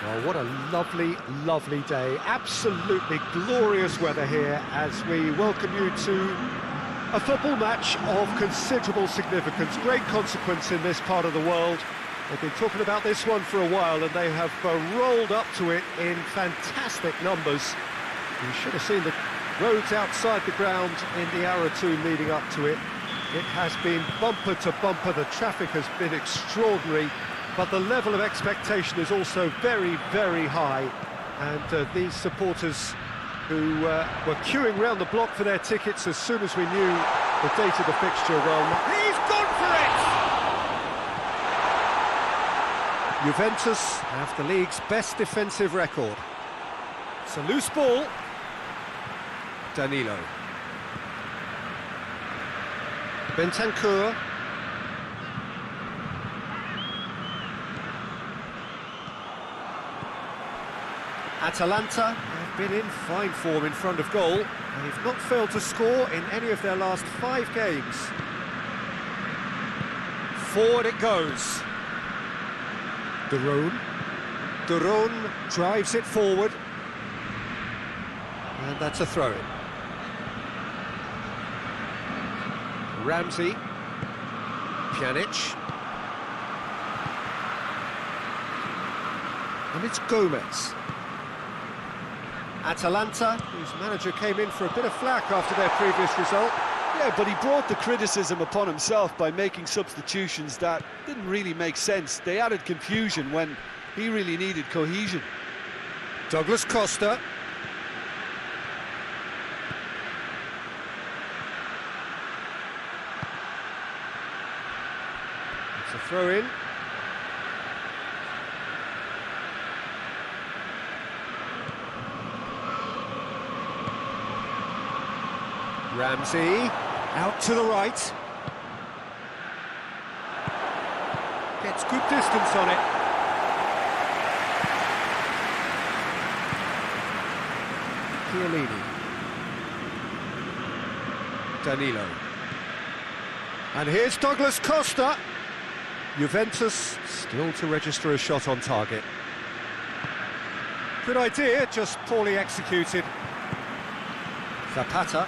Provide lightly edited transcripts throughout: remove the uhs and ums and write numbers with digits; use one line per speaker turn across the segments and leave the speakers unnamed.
Well, what a lovely, lovely day. Absolutely glorious weather here as we welcome you to a football match of considerable significance, great consequence in this part of the world. They've been talking about this one for a while and they have rolled up to it in fantastic numbers. You should have seen the roads outside the ground in the hour or two leading up to it. It has been bumper to bumper, the traffic has been extraordinary, but the level of expectation is also very, very high. And these supporters who were queuing round the block for their tickets as soon as we knew the date of the fixture, well, he's gone for it! Juventus have the league's best defensive record. It's a loose ball. Danilo. Bentancur. Atalanta have been in fine form in front of goal. They've not failed to score in any of their last 5 games. Forward it goes. De Roon drives it forward. And that's a throw-in. Ramsey. Pjanic. And it's Gomez. Atalanta, whose manager came in for a bit of flack after their previous result.
Yeah, but he brought the criticism upon himself by making substitutions that didn't really make sense. They added confusion when he really needed cohesion.
Douglas Costa. It's a throw-in. Ramsey, out to the right. Gets good distance on it. Chiellini. Danilo. And here's Douglas Costa. Juventus still to register a shot on target. Good idea, just poorly executed. Zapata.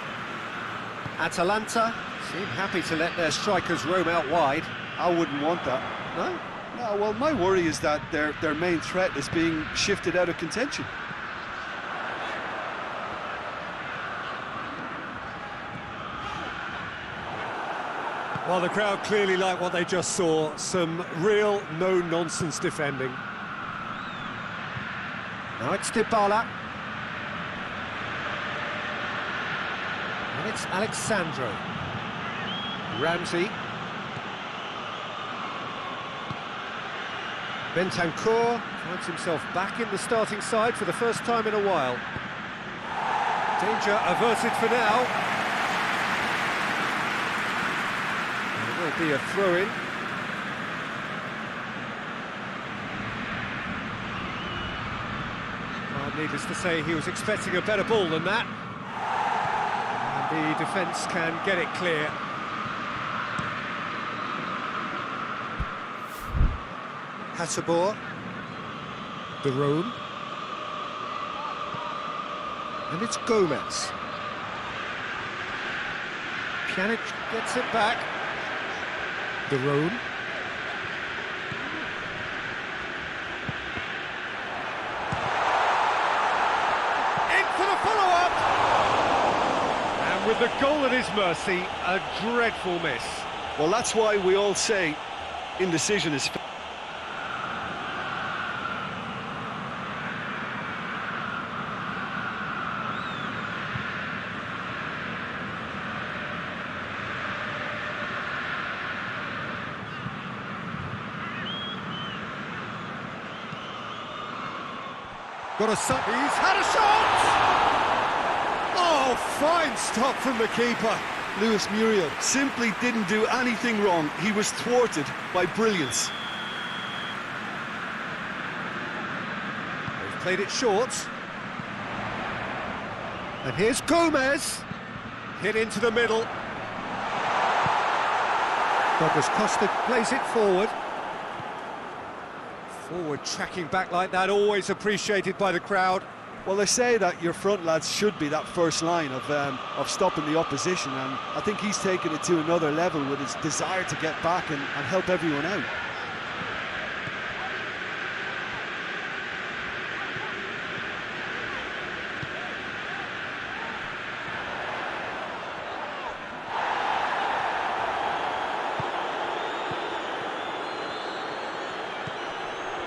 Atalanta seem happy to let their strikers roam out wide.
I wouldn't want that.
No?
No, well, my worry is that their main threat is being shifted out of contention.
Well, the crowd clearly like what they just saw. Some real no-nonsense defending. Now it's Dybala. And it's Alexandro. Ramsey. Bentancur finds himself back in the starting side for the first time in a while. Danger averted for now. There will be a throw-in. Well, needless to say, he was expecting a better ball than that. The defence can get it clear. Hasselbohr. De Roon. And it's Gomez. Pjanic gets it back. De Roon. With the goal at his mercy, a dreadful miss.
Well, that's why we all say indecision is...
Got a shot. He's had a shot! Oh, fine stop from the keeper.
Luis Muriel simply didn't do anything wrong. He was thwarted by brilliance.
They've played it short. And here's Gomez. Hit into the middle. Douglas Costa plays it forward. Forward tracking back like that, always appreciated by the crowd.
Well, they say that your front lads should be that first line of stopping the opposition, and I think he's taken it to another level with his desire to get back and help everyone out.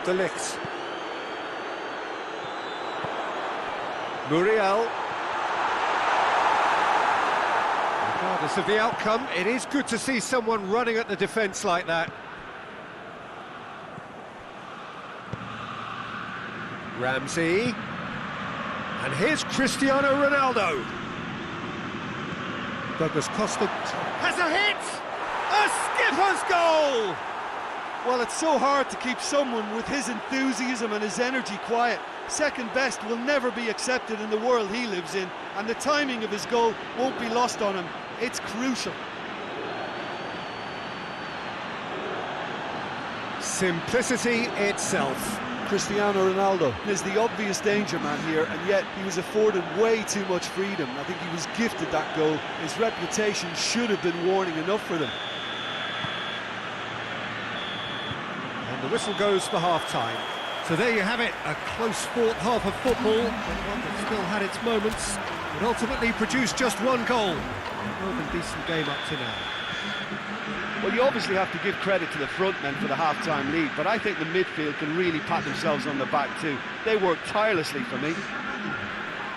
De Ligt. Muriel. Regardless of the outcome, it is good to see someone running at the defence like that. Ramsey. And here's Cristiano Ronaldo. Douglas Costa has a hit! A skipper's goal!
Well, it's so hard to keep someone with his enthusiasm and his energy quiet. Second best will never be accepted in the world he lives in, and the timing of his goal won't be lost on him. It's crucial.
Simplicity itself.
Cristiano Ronaldo is the obvious danger man here, and yet he was afforded way too much freedom. I think he was gifted that goal. His reputation should have been warning enough for them.
The whistle goes for half-time. So there you have it, a close-fought half of football, but one that still had its moments, but ultimately produced just one goal. More than decent game up to now.
Well, you obviously have to give credit to the front men for the half-time lead, but I think the midfield can really pat themselves on the back too. They worked tirelessly for me.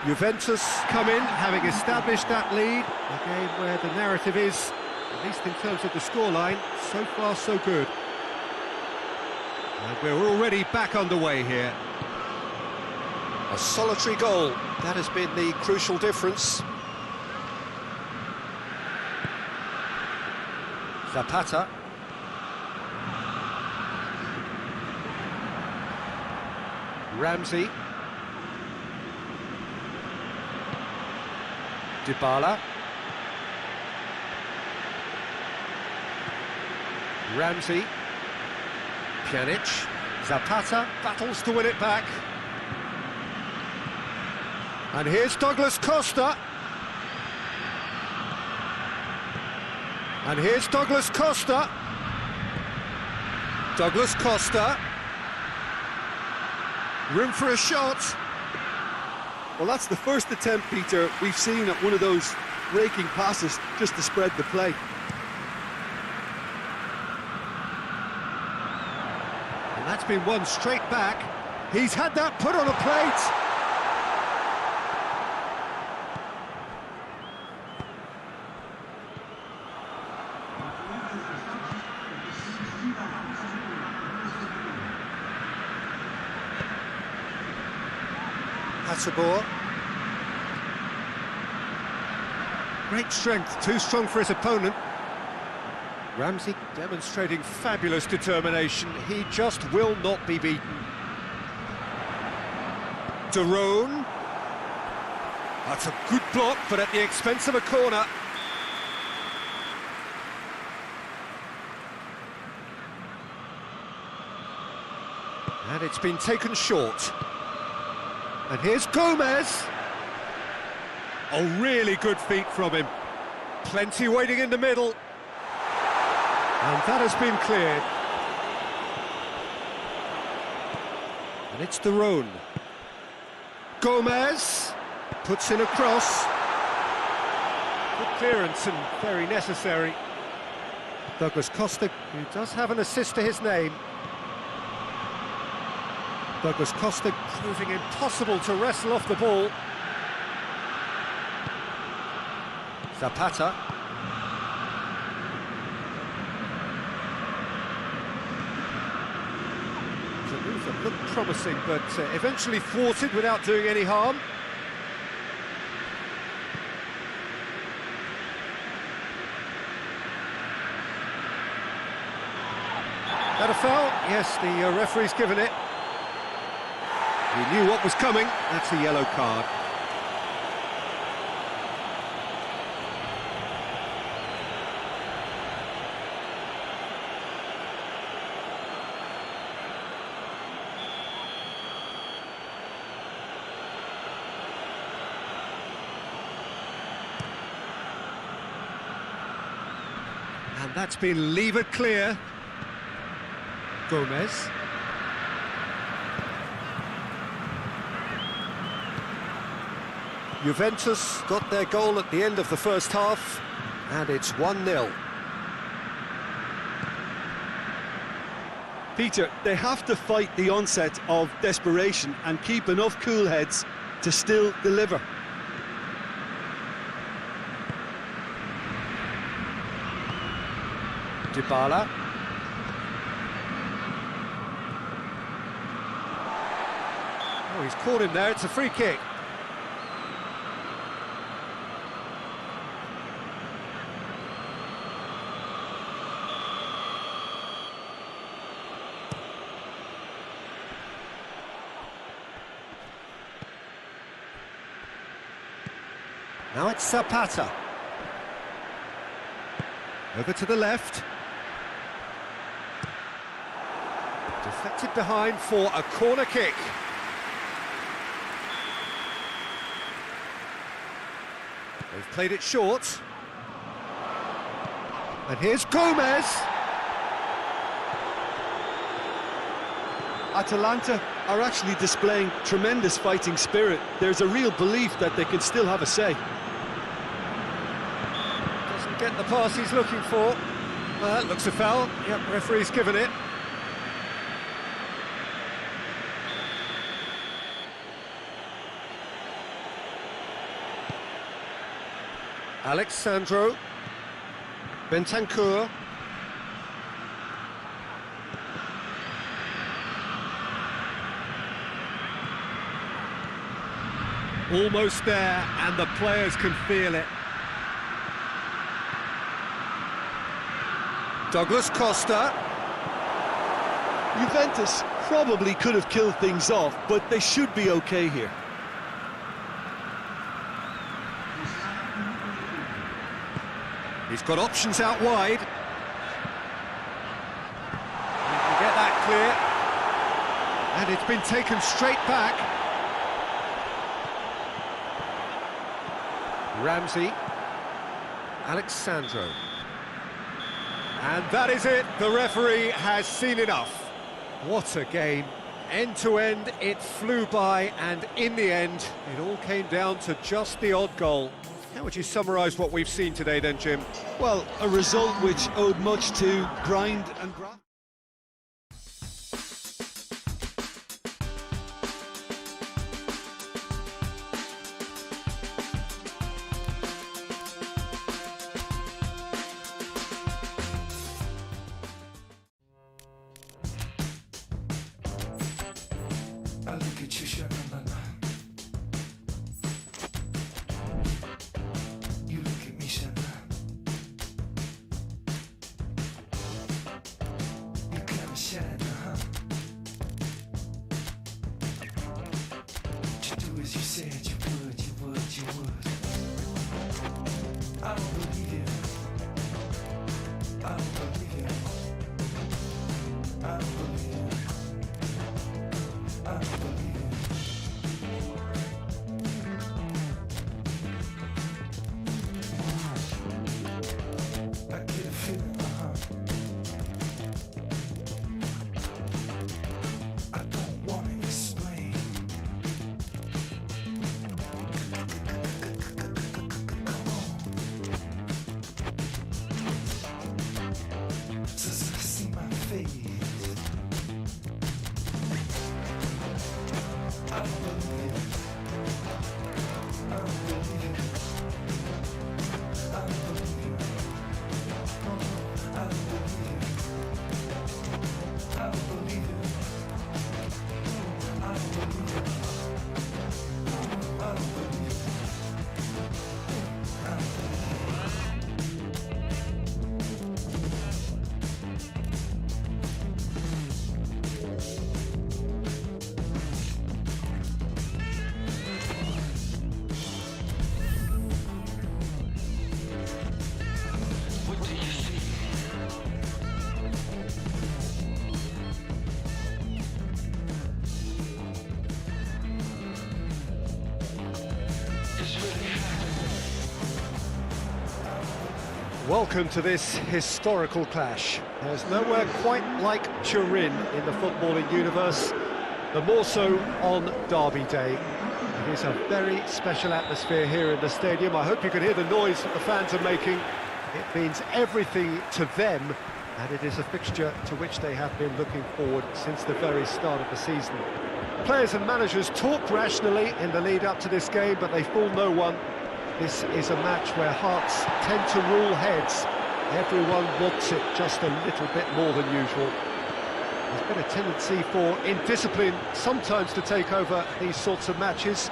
Juventus come in, having established that lead, a game where the narrative is, at least in terms of the scoreline, so far so good. And we're already back underway here. A solitary goal, that has been the crucial difference. Zapata. Ramsey. Dybala. Ramsey. Pjanic, Zapata battles to win it back. And here's Douglas Costa. And here's Douglas Costa. Douglas Costa. Room for a shot.
Well, that's the first attempt, Peter, we've seen at one of those raking passes just to spread the play.
That's been one straight back. He's had that put on a plate. Hatsabor. Great strength, too strong for his opponent. Ramsey demonstrating fabulous determination. He just will not be beaten. Derone. That's a good block, but at the expense of a corner. And it's been taken short. And here's Gomez. A really good feat from him. Plenty waiting in the middle. And that has been cleared. And it's Derone. Gomez puts in a cross. Good clearance and very necessary. Douglas Costa, who does have an assist to his name. Douglas Costa proving impossible to wrestle off the ball. Zapata. The move that looked promising, but eventually thwarted without doing any harm. That a foul? Yes, the referee's given it. He knew what was coming. That's a yellow card. And that's been levered clear. Gomez. Juventus got their goal at the end of the first half, and it's 1-0.
Peter, they have to fight the onset of desperation and keep enough cool heads to still deliver.
Dybala. Oh, he's caught him there, it's a free kick. Now it's Zapata. Over to the left. Deflected behind for a corner kick. They've played it short. And here's Gomez.
Atalanta are actually displaying tremendous fighting spirit. There's a real belief that they can still have a say.
Doesn't get the pass he's looking for. Well, that looks a foul. Yep, referee's given it. Alexandro Bentancur. Almost there, and the players can feel it. Douglas Costa.
Juventus probably could have killed things off, but they should be okay here.
He's got options out wide. He can get that clear. And it's been taken straight back. Ramsey. Alexandro. And that is it. The referee has seen enough. What a game. End to end, it flew by, and in the end, it all came down to just the odd goal. How would you summarise what we've seen today then, Jim?
Well, a result which owed much to grind and graft.
I look at you, sha-la-la-la. You look at me, sha-la. You kinda shine, huh? You do as you said you would, you would, you would. I don't believe you. I don't believe you. I don't believe you. I don't believe it. I get a feeling, I don't want to explain. Come on. Just see my face. I don't believe it. I don't believe it. I don't believe it. I don't believe it. I don't believe it. I don't believe it. I don't believe it. I don't believe it. What do you see? It's really happening.
Welcome to this historical clash. There's nowhere quite like Turin in the footballing universe, the more so on Derby Day. It is a very special atmosphere here in the stadium. I hope you can hear the noise that the fans are making. It means everything to them, and it is a fixture to which they have been looking forward since the very start of the season. Players and managers talk rationally in the lead up to this game, but they fool no one. This is a match where hearts tend to rule heads. Everyone wants it just a little bit more than usual. There's been a tendency for indiscipline sometimes to take over these sorts of matches.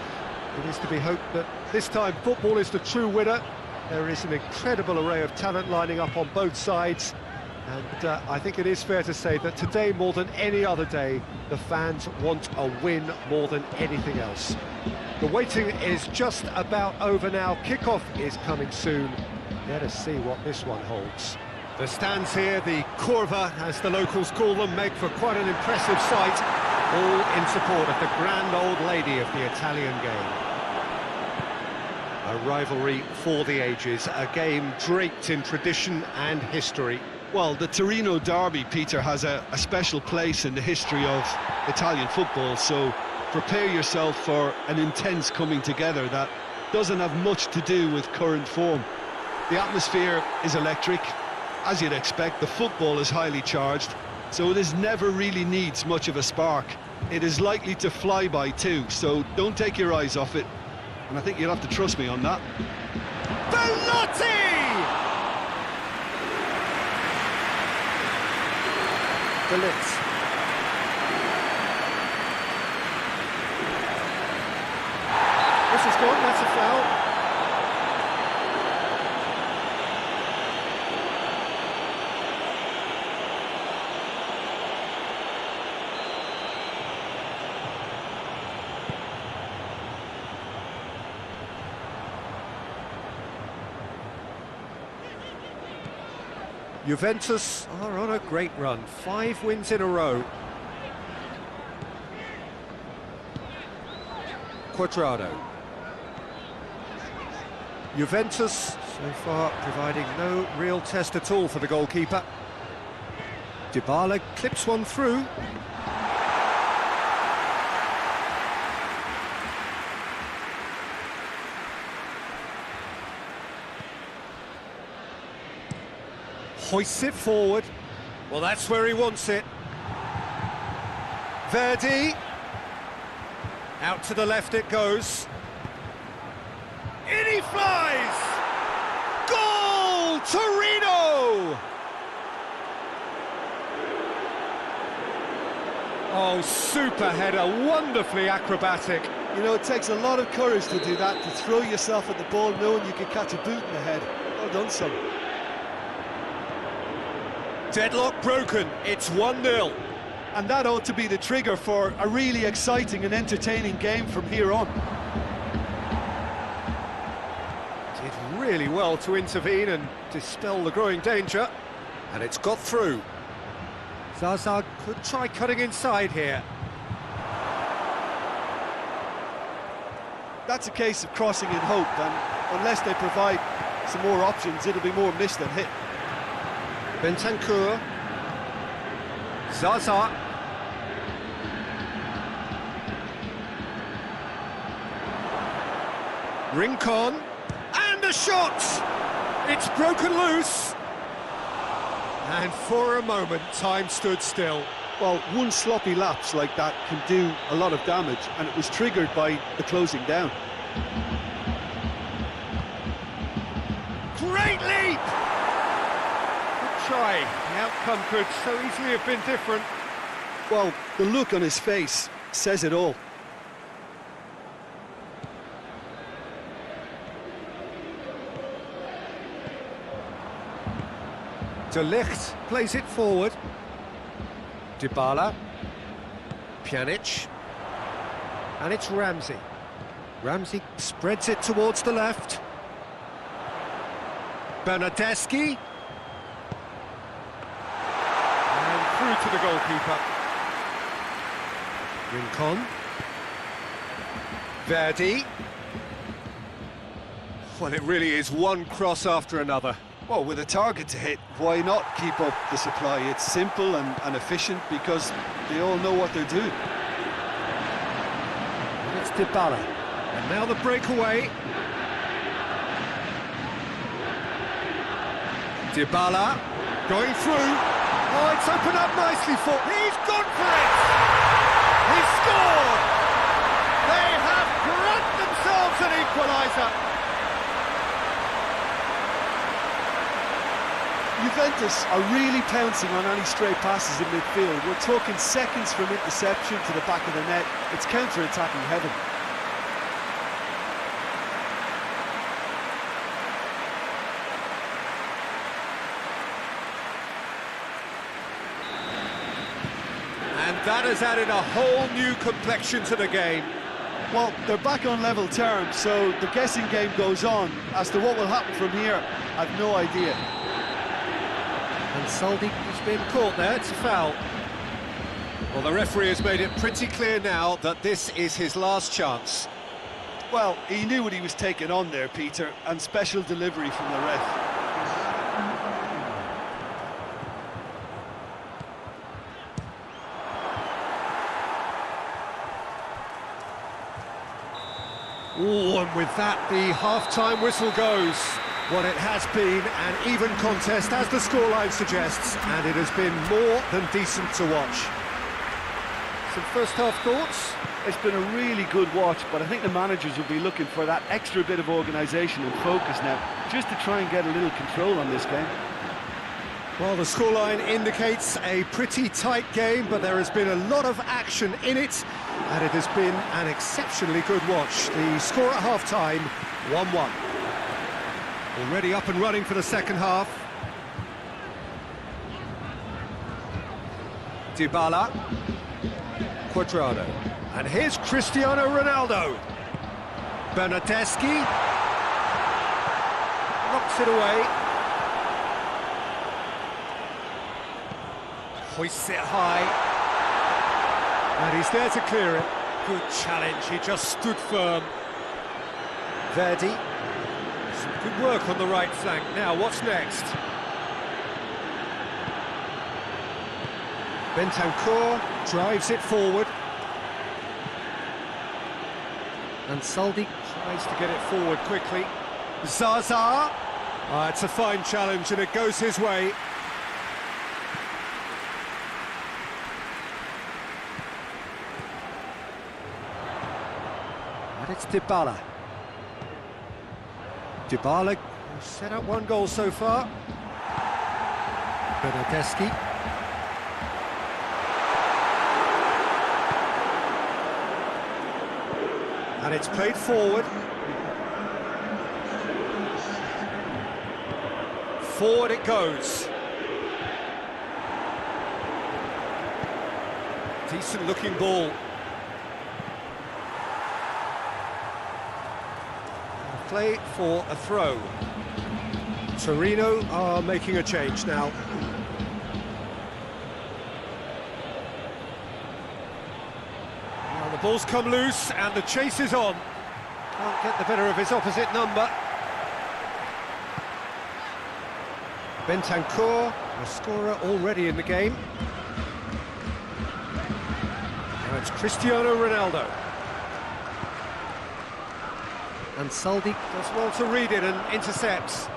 It is to be hoped that this time football is the true winner. There is an incredible array of talent lining up on both sides. And I think it is fair to say that today, more than any other day, the fans want a win more than anything else. The waiting is just about over now. Kickoff is coming soon. Let us see what this one holds. The stands here, the Curva, as the locals call them, make for quite an impressive sight, all in support of the grand old lady of the Italian game. A rivalry for the ages, a game draped in tradition and history.
Well, the Torino derby, Peter, has a special place in the history of Italian football, so prepare yourself for an intense coming together that doesn't have much to do with current form. The atmosphere is electric, as you'd expect. The football is highly charged, so it never really needs much of a spark. It is likely to fly by too, so don't take your eyes off it, and I think you'll have to trust me on that.
Bellotti! De Ligt. This is gone, that's a foul. Juventus are on a great run, 5 wins in a row. Quadrado. Juventus, so far, providing no real test at all for the goalkeeper. Dybala clips one through. Hoists it forward. Well, that's where he wants it. Verdi. Out to the left it goes. In he flies! Goal! Torino! Oh, super header, wonderfully acrobatic.
You know, it takes a lot of courage to do that, to throw yourself at the ball knowing you could catch a boot in the head. Well done, son.
Deadlock broken, it's 1-0.
And that ought to be the trigger for a really exciting and entertaining game from here on.
Did really well to intervene and dispel the growing danger. And it's got through. Zaza could try cutting inside here.
That's a case of crossing in hope, and unless they provide some more options, it'll be more miss than hit.
Bentancur. Zaza. Rincon. And a shot! It's broken loose. And for a moment, time stood still.
Well, one sloppy lapse like that can do a lot of damage, and it was triggered by the closing down.
Great leap! Good try. The outcome could so easily have been different.
Well, the look on his face says it all.
De Ligt plays it forward. Dybala. Pjanic. And it's Ramsey. Ramsey spreads it towards the left. Bernardeschi. And through to the goalkeeper. Rincon. Verdi. Well, it really is one cross after another.
Well, with a target to hit, why not keep up the supply? It's simple and efficient because they all know what they're doing.
It's Dybala. And now the breakaway. Dybala going through. Oh, it's opened up nicely for... He's gone for it! He's scored! They have grabbed themselves an equaliser.
Juventus are really pouncing on any stray passes in midfield. We're talking seconds from interception to the back of the net. It's counter-attacking heaven.
And that has added a whole new complexion to the game.
Well, they're back on level terms, so the guessing game goes on. As to what will happen from here, I've no idea.
And Soldi has been caught there, it's a foul. Well, the referee has made it pretty clear now that this is his last chance.
Well, he knew what he was taking on there, Peter, and special delivery from the ref.
Oh, and with that, the half-time whistle goes. What it has been an even contest, as the scoreline suggests, and it has been more than decent to watch. Some first-half thoughts?
It's been a really good watch, but I think the managers will be looking for that extra bit of organisation and focus now, just to try and get a little control on this game.
Well, the scoreline indicates a pretty tight game, but there has been a lot of action in it, and it has been an exceptionally good watch. The score at half-time, 1-1. Already up and running for the second half. Dybala. Cuadrado. And here's Cristiano Ronaldo. Bernardeschi. Knocks it away. Hoists it high. And he's there to clear it. Good challenge, he just stood firm. Verdi. Some good work on the right flank. Now, what's next? Bentancur drives it forward. And Soldi tries to get it forward quickly. Zaza. It's a fine challenge and it goes his way. And it's Dybala. Dybala set up one goal so far. Bernardeschi. And it's played forward. Forward it goes. Decent looking ball. Play for a throw. Torino are making a change now. Now the ball's come loose and the chase is on. Can't get the better of his opposite number. Bentancur, a scorer already in the game. Now it's Cristiano Ronaldo. And Soldi does well to read it and intercepts.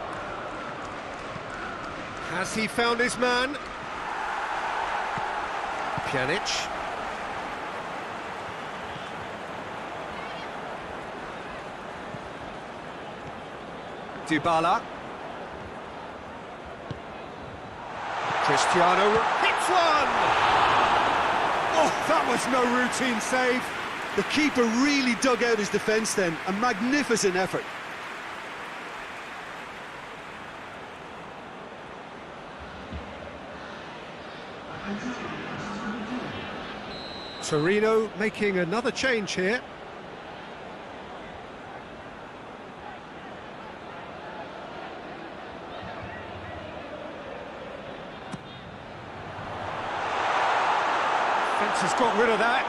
Has he found his man? Pjanic. Dybala. Cristiano hits one! Oh, that was no routine save.
The keeper really dug out his defence then, a magnificent effort.
Torino making another change here. Fence has got rid of that.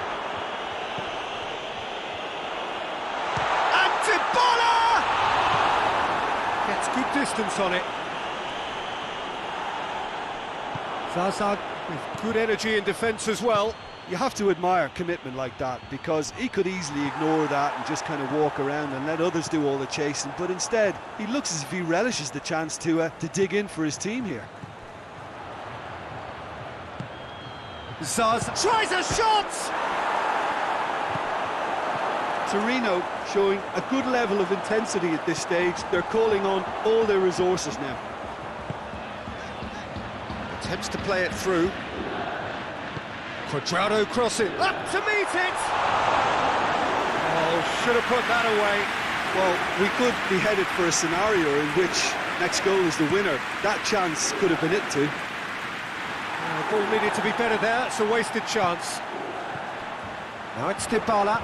And Dybala! Gets good distance on it. Zaza with good energy in defence as well.
You have to admire commitment like that, because he could easily ignore that and just kind of walk around and let others do all the chasing, but instead he looks as if he relishes the chance to dig in for his team here.
Zaza tries a shot!
Torino showing a good level of intensity at this stage. They're calling on all their resources now.
Attempts to play it through. Quadrado crossing, up to meet it! Oh, should have put that away.
Well, we could be headed for a scenario in which next goal is the winner. That chance could have been it too.
Ball needed to be better there, it's a wasted chance. Now it's Dybala.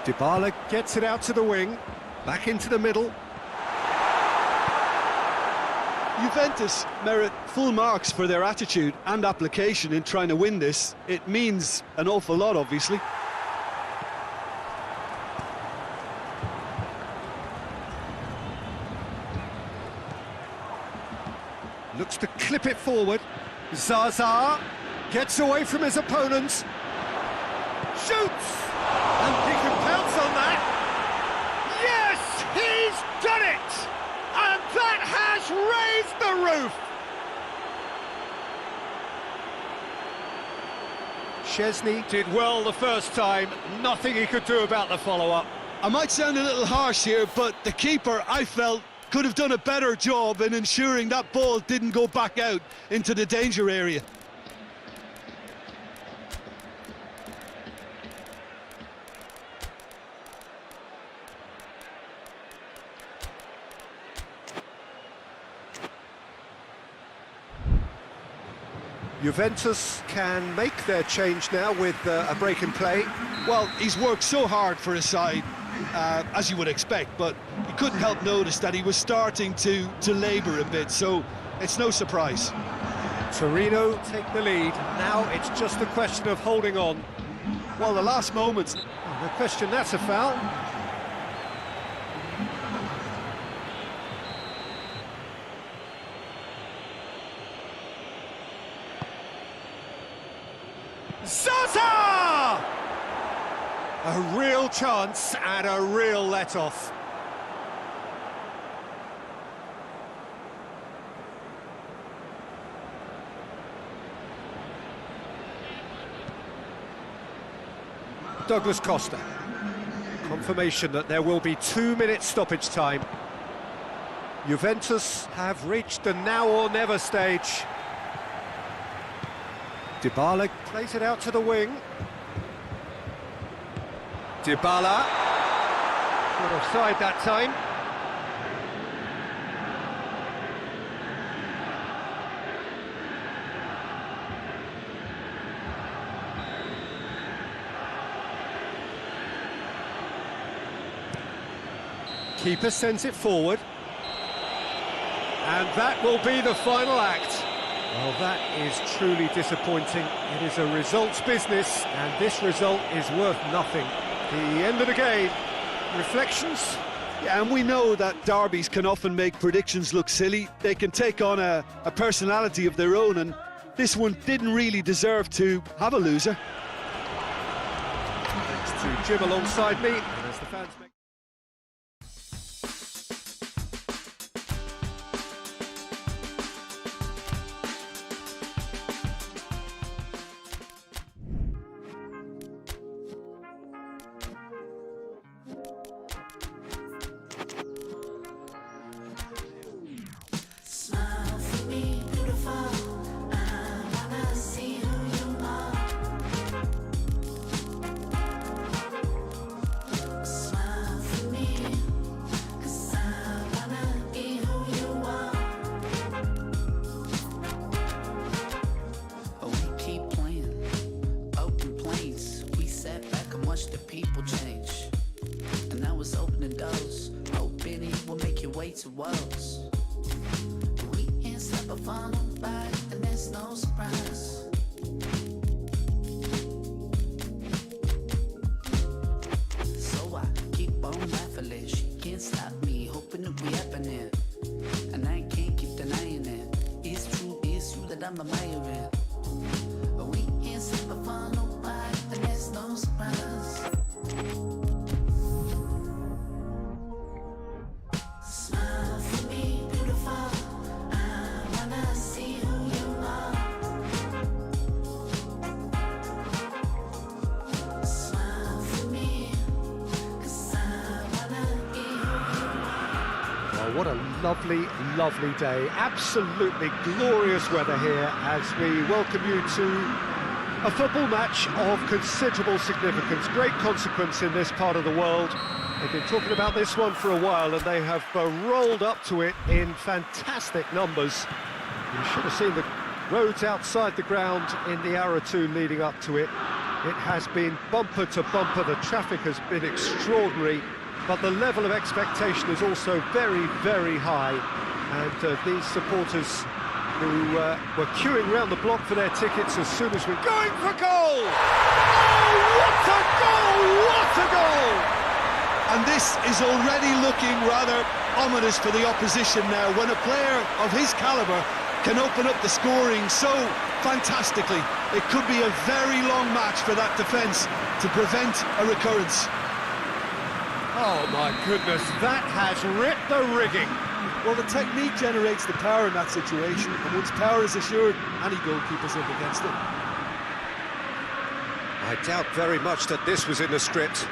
Dybala gets it out to the wing, back into the middle.
Juventus merit full marks for their attitude and application in trying to win this. It means an awful lot, obviously.
Looks to clip it forward. Zaza gets away from his opponents. Shoots! And he can pounce on that. Yes, he's done it! And that has raised the roof! Chesney did well the first time, nothing he could do about the follow-up.
I might sound a little harsh here, but the keeper, I felt, could have done a better job in ensuring that ball didn't go back out into the danger area.
Juventus can make their change now with a break in play.
Well, he's worked so hard for his side, as you would expect, but you couldn't help notice that he was starting to labour a bit, so it's no surprise.
Torino take the lead. Now it's just a question of holding on.
Well, the last moments...
No question, that's a foul. Zaza! A real chance and a real let-off. Douglas Costa. Confirmation that there will be 2 minutes stoppage time. Juventus have reached the now or never stage. Dybala plays it out to the wing. Dybala. Not offside that time. Keeper sends it forward. And that will be the final act. Well, that is truly disappointing. It is a results business, and this result is worth nothing. The end of the game. Reflections?
Yeah, and we know that derbies can often make predictions look silly. They can take on a personality of their own, and this one didn't really deserve to have a loser.
Thanks to Jim alongside me, and as the fans make...
The people change, and now it's opening doors, hoping it will make your way to us. We can't stop a fun nobody, and there's no surprise. So I keep on laughing, she can't stop me, hoping that we happening, and I can't keep denying it. It's true that that I'm admiring. We ain't sleeping for nobody, and there's no surprise. Smile for me, beautiful. I wanna see who you are. Smile for me, 'cause I wanna be who you are.
Well, what a lovely, lovely day. Absolutely glorious weather here as we welcome you to a football match of considerable significance, great consequence in this part of the world. They've been talking about this one for a while and they have rolled up to it in fantastic numbers. You should have seen the roads outside the ground in the hour or two leading up to it. It has been bumper to bumper, the traffic has been extraordinary, but the level of expectation is also very, very high. And these supporters who were queuing round the block for their tickets as soon as we're going for goal! Oh, what a goal! What a goal!
And this is already looking rather ominous for the opposition now, when a player of his calibre can open up the scoring so fantastically. It could be a very long match for that defence to prevent a recurrence.
Oh my goodness, that has ripped the rigging.
Well, the technique generates the power in that situation, and once power is assured, any goalkeeper's up against it.
I doubt very much that this was in the script.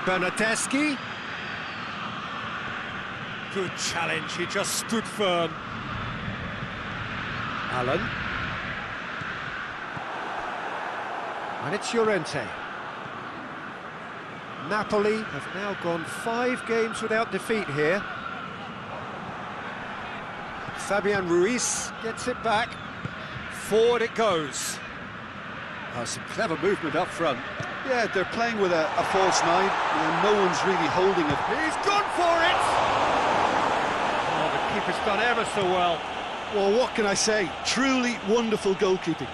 Bernardeschi. Good challenge, he just stood firm. Allen. And it's Llorente. Napoli have now gone 5 games without defeat here. Fabian Ruiz gets it back. Forward it goes. Oh, some clever movement up front.
Yeah, they're playing with a false 9, and no one's really holding it.
He's gone for it! Oh, the keeper's done ever so well.
Well, what can I say? Truly wonderful goalkeeping.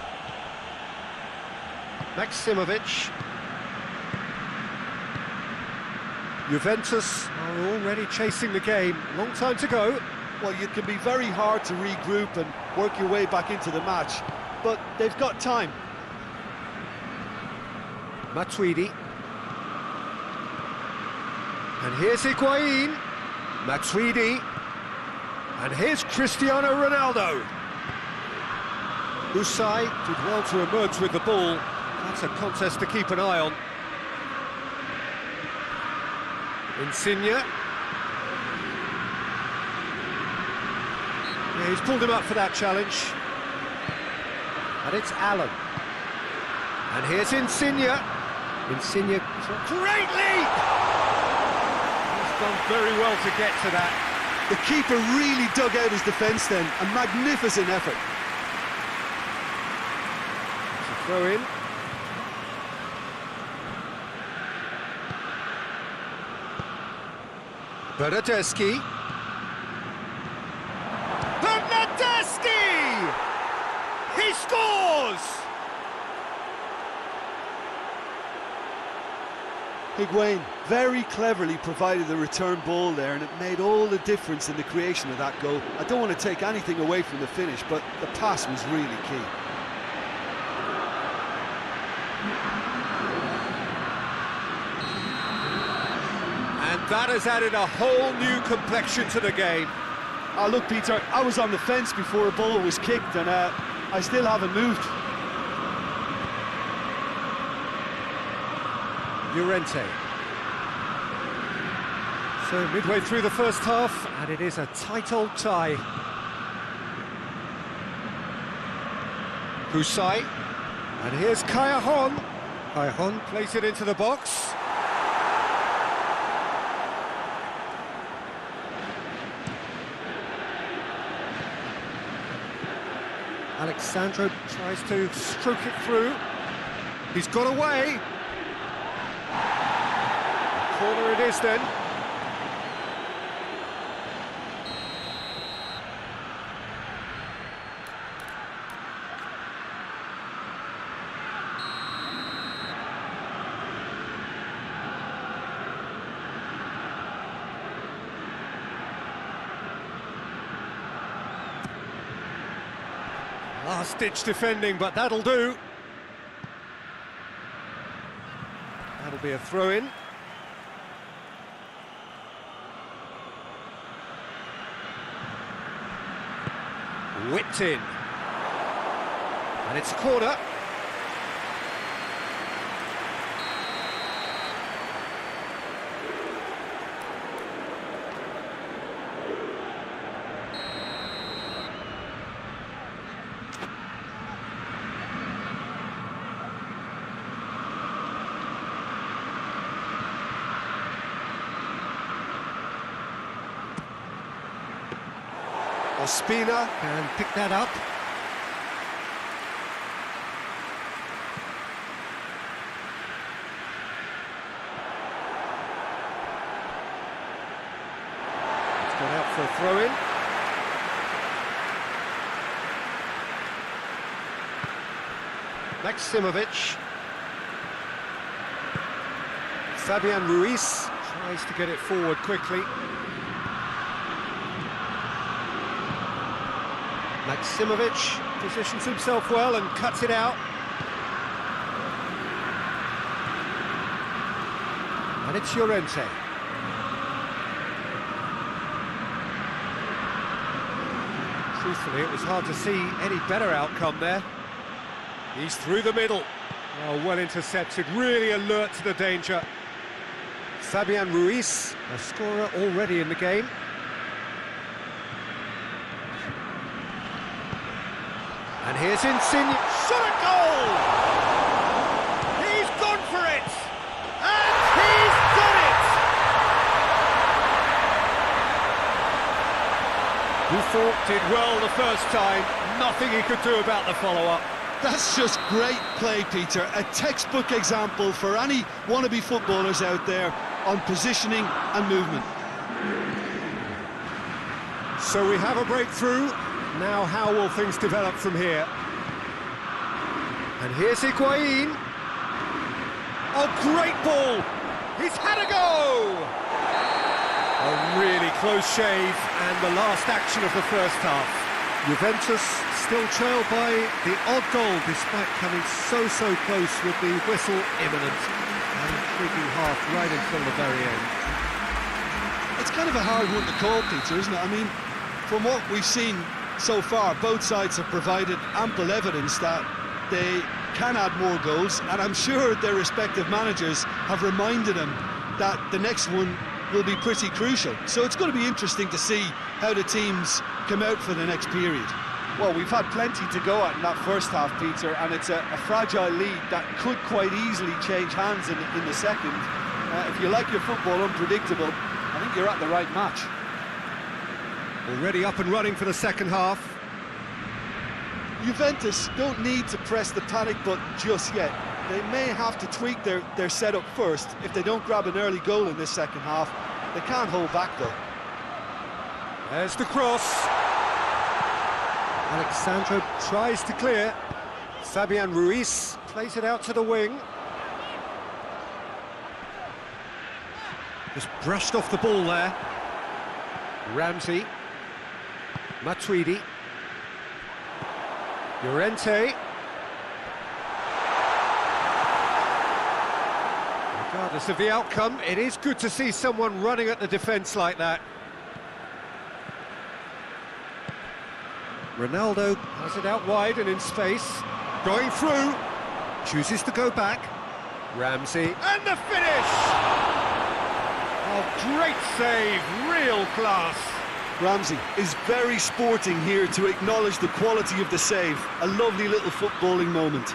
Maximovic. Juventus are already chasing the game. Long time to go.
Well, it can be very hard to regroup and work your way back into the match, but they've got time.
Matuidi. And here's Higuain. Matuidi. And here's Cristiano Ronaldo. Usai did well to emerge with the ball. That's a contest to keep an eye on. Insigne. Yeah, he's pulled him up for that challenge. And it's Allen. And here's Insigne. Insigne, great leap! He's done very well to get to that.
The keeper really dug out his defence then. A magnificent effort.
It's a throw in. Bernardeschi. Bernardeschi! He scores!
Higuain very cleverly provided the return ball there, and it made all the difference in the creation of that goal. I don't want to take anything away from the finish, but the pass was really key.
And that has added a whole new complexion to the game.
Oh, look, Peter, I was on the fence before a ball was kicked, and I still haven't moved.
Llorente. So midway through the first half, and it is a tight old tie. Usai. And here's Callejon. Callejon plays it into the box. Alexandro tries to stroke it through. He's got away. Corner it is then. Last-ditch defending, but that'll do. That'll be a throw-in. Whipped in. And it's a corner. Ospina can pick that up. It's gone out for a throw-in. Maximovic. Fabian Ruiz tries to get it forward quickly. Maximovic positions himself well and cuts it out. And it's Llorente. Truthfully, it was hard to see any better outcome there. He's through the middle. Oh, well intercepted, really alert to the danger. Fabian Ruiz, a scorer already in the game. And here's Insigne, shot at goal! He's gone for it! And he's done it! Buffon did well the first time, nothing he could do about the follow-up.
That's just great play, Peter. A textbook example for any wannabe footballers out there on positioning and movement.
So we have a breakthrough. Now how will things develop from here? And here's Higuain. Oh, great ball! He's had a go! A really close shave and the last action of the first half. Juventus still trailed by the odd goal despite coming so close with the whistle imminent. An intriguing half right until the very end.
It's kind of a hard one to call, Peter, isn't it? I mean, from what we've seen so far, both sides have provided ample evidence that they can add more goals, and I'm sure their respective managers have reminded them that the next one will be pretty crucial. So it's going to be interesting to see how the teams come out for the next period.
Well, we've had plenty to go at in that first half, Peter, and it's a fragile lead that could quite easily change hands in the second. If you like your football unpredictable, I think you're at the right match.
Already up and running for the second half.
Juventus don't need to press the panic button just yet. They may have to tweak their setup first if they don't grab an early goal in this second half. They can't hold back though.
There's the cross. Alexandro tries to clear. Fabian Ruiz plays it out to the wing. Just brushed off the ball there. Ramsey. Matuidi. Llorente. Regardless of the outcome, it is good to see someone running at the defence like that. Ronaldo has it out wide and in space. Going through. Chooses to go back. Ramsey. And the finish! Oh, great save, real class.
Ramsey is very sporting here to acknowledge the quality of the save. A lovely little footballing moment.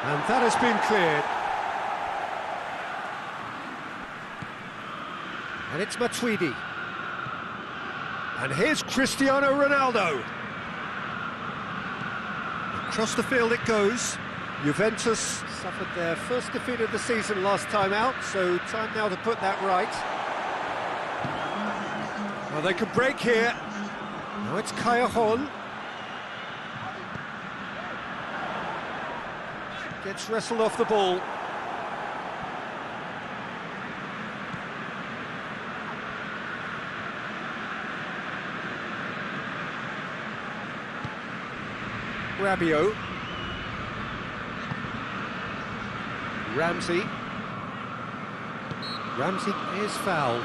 And that has been cleared. And it's Matuidi. And here's Cristiano Ronaldo. Across the field it goes. Juventus suffered their first defeat of the season last time out, so time now to put that right. Well, they could break here. Now it's Callejon. Gets wrestled off the ball. Rabiot. Ramsey. Ramsey is fouled.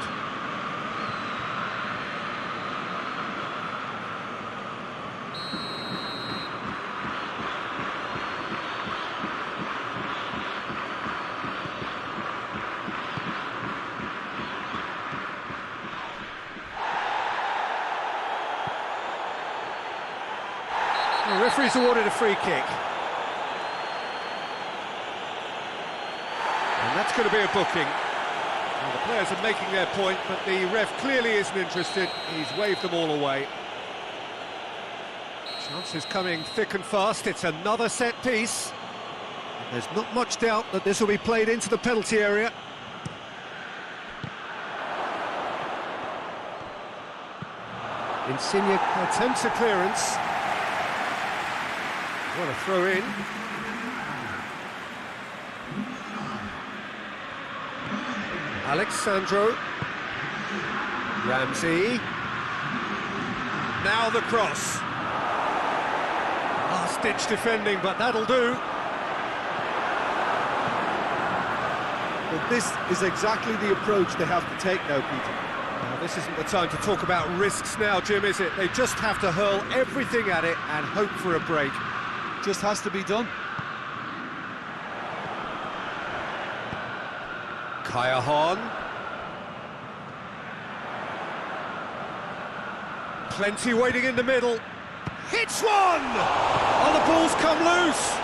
The referee's awarded a free kick. And that's going to be a booking. Well, the players are making their point, but the ref clearly isn't interested. He's waved them all away. Chances coming thick and fast. It's another set piece. There's not much doubt that this will be played into the penalty area. Insigne attempts a clearance. What a throw in. Alexandro. Ramsey. Now the cross. Last-ditch defending, but that'll do.
But this is exactly the approach they have to take now, Peter.
Now, this isn't the time to talk about risks now, Jim, is it? They just have to hurl everything at it and hope for a break.
Just has to be done.
Callejon. Plenty waiting in the middle. Hits one! Oh, the ball's come loose!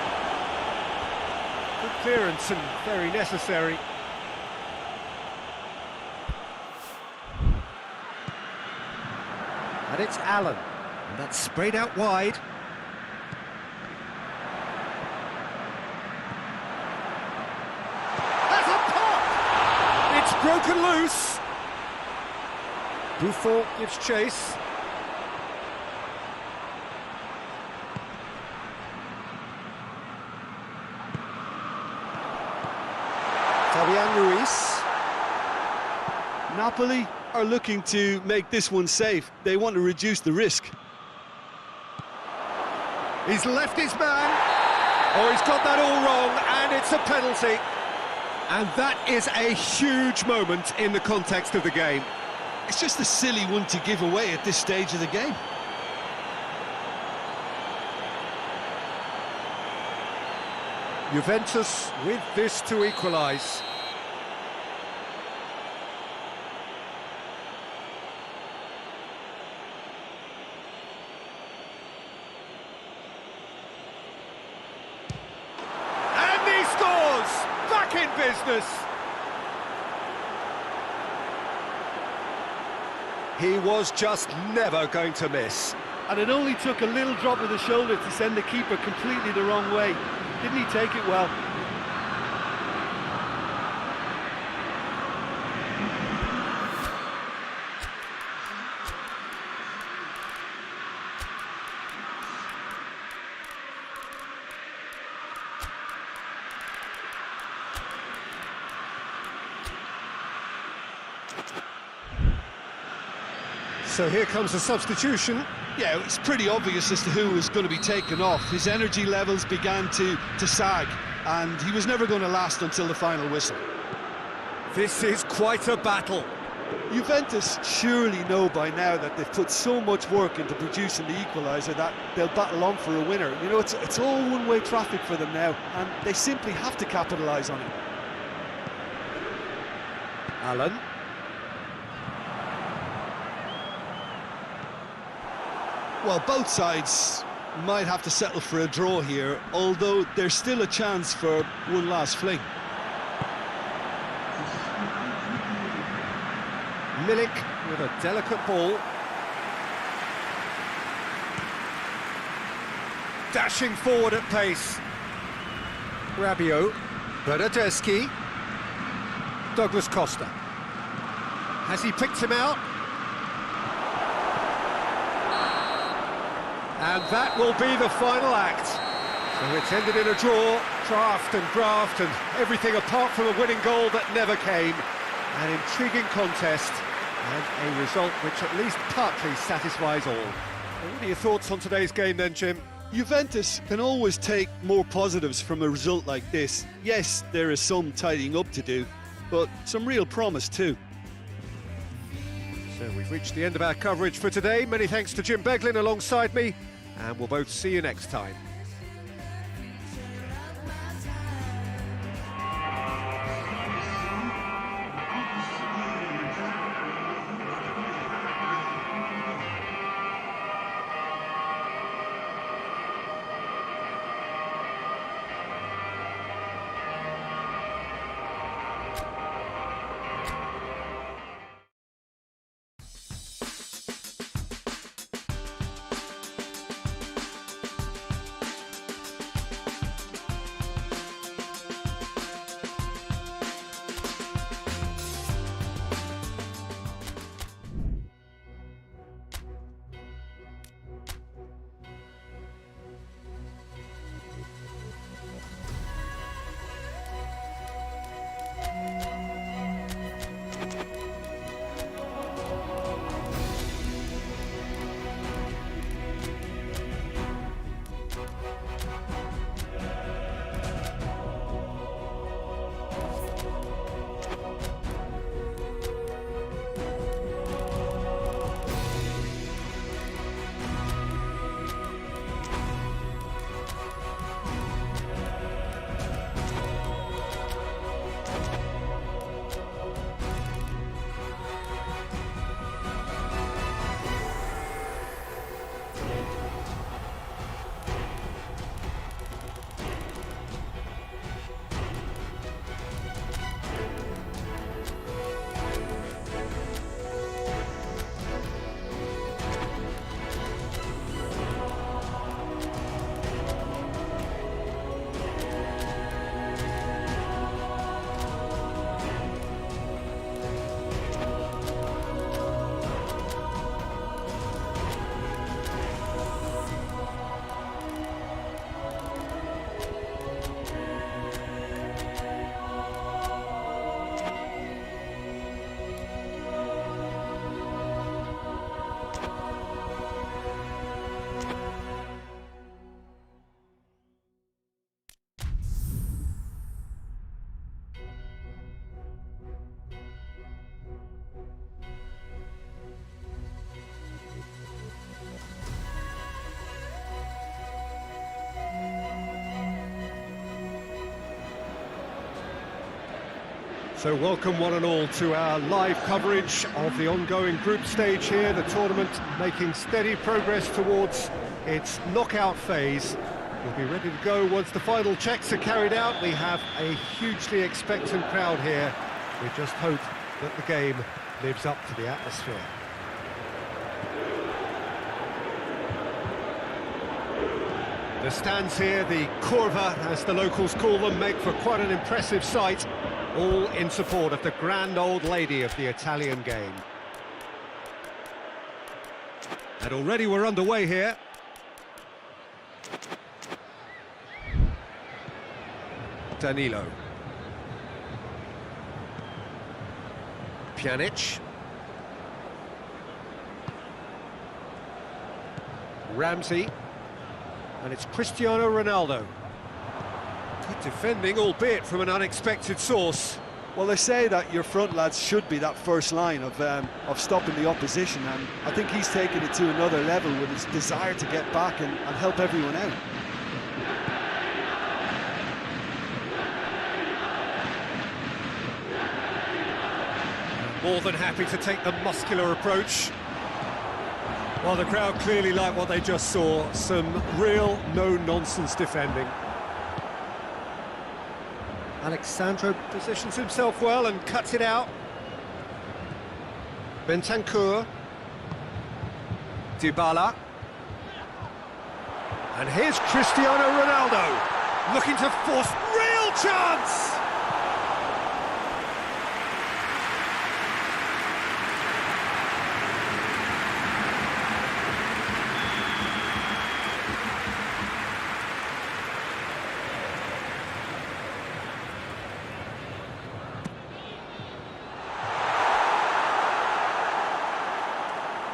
Good clearance and very necessary. And it's Allen. And that's sprayed out wide. It's broken loose. Buffon gives chase. Fabian Ruiz.
Napoli are looking to make this one safe. They want to reduce the risk.
He's left his man. Oh, he's got that all wrong, and it's a penalty. And that is a huge moment in the context of the game.
It's just a silly one to give away at this stage of the game.
Juventus with this to equalise. And he scores! Back in business! He was just never going to miss.
And it only took a little drop of the shoulder to send the keeper completely the wrong way. Didn't he take it well?
So here comes a substitution.
Yeah, it's pretty obvious as to who was going to be taken off. His energy levels began to sag, and he was never going to last until the final whistle.
This is quite a battle.
Juventus surely know by now that they've put so much work into producing the equaliser that they'll battle on for a winner. You know, it's all one-way traffic for them now, and they simply have to capitalise on it.
Allen.
Well, both sides might have to settle for a draw here, although there's still a chance for one last fling.
Milik with a delicate ball. Dashing forward at pace. Rabiot, Bernardeschi, Douglas Costa. Has he picked him out? And that will be the final act. So it's ended in a draw, draft and graft and everything apart from a winning goal that never came. An intriguing contest and a result which at least partly satisfies all. What are your thoughts on today's game then, Jim?
Juventus can always take more positives from a result like this. Yes, there is some tidying up to do, but some real promise too.
So we've reached the end of our coverage for today. Many thanks to Jim Beglin alongside me, and we'll both see you next time. So welcome one and all to our live coverage of the ongoing group stage here, the tournament making steady progress towards its knockout phase. We'll be ready to go once the final checks are carried out. We have a hugely expectant crowd here. We just hope that the game lives up to the atmosphere. The stands here, the Curva, as the locals call them, make for quite an impressive sight, all in support of the grand old lady of the Italian game. And already we're underway here. Danilo. Pjanic. Ramsey. And it's Cristiano Ronaldo. Good defending, albeit from an unexpected source.
Well, they say that your front lads should be that first line of stopping the opposition, and I think he's taken it to another level with his desire to get back and help everyone out.
More than happy to take the muscular approach. Well, the crowd clearly like what they just saw. Some real no-nonsense defending. Alexandro positions himself well and cuts it out. Bentancur. Dybala. And here's Cristiano Ronaldo. Looking to force real chance!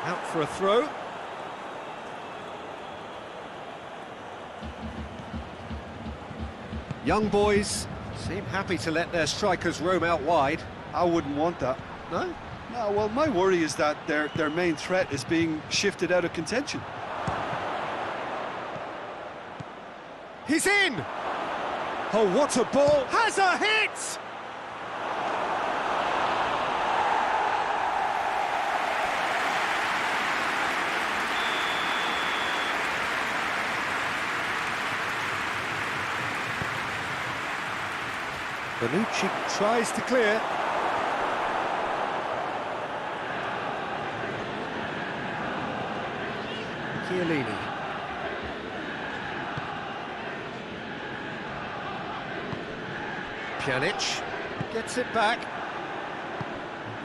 Out for a throw. Young boys seem happy to let their strikers roam out wide.
I wouldn't want that.
No?
No, well, my worry is that their main threat is being shifted out of contention.
He's in! Oh, what a ball! Has a hit! Bonucci tries to clear. Chiellini. Pjanic gets it back.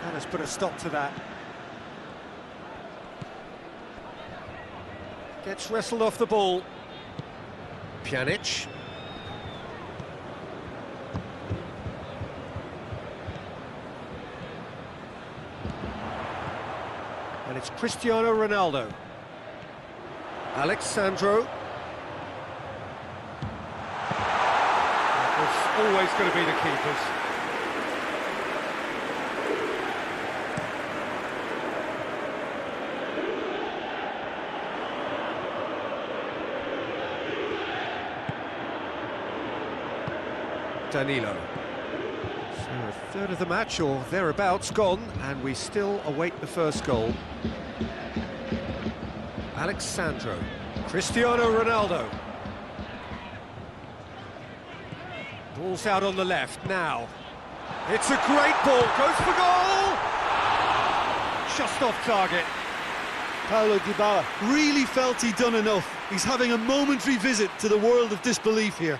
That has put a stop to that. Gets wrestled off the ball. Pjanic. And it's Cristiano Ronaldo. Alexandro. It's always going to be the keepers. Danilo. So a third of the match or thereabouts gone, and we still await the first goal. Alexandro. Cristiano Ronaldo. Ball's out on the left now. It's a great ball, goes for goal! Just off target.
Paulo Dybala really felt he'd done enough. He's having a momentary visit to the world of disbelief here.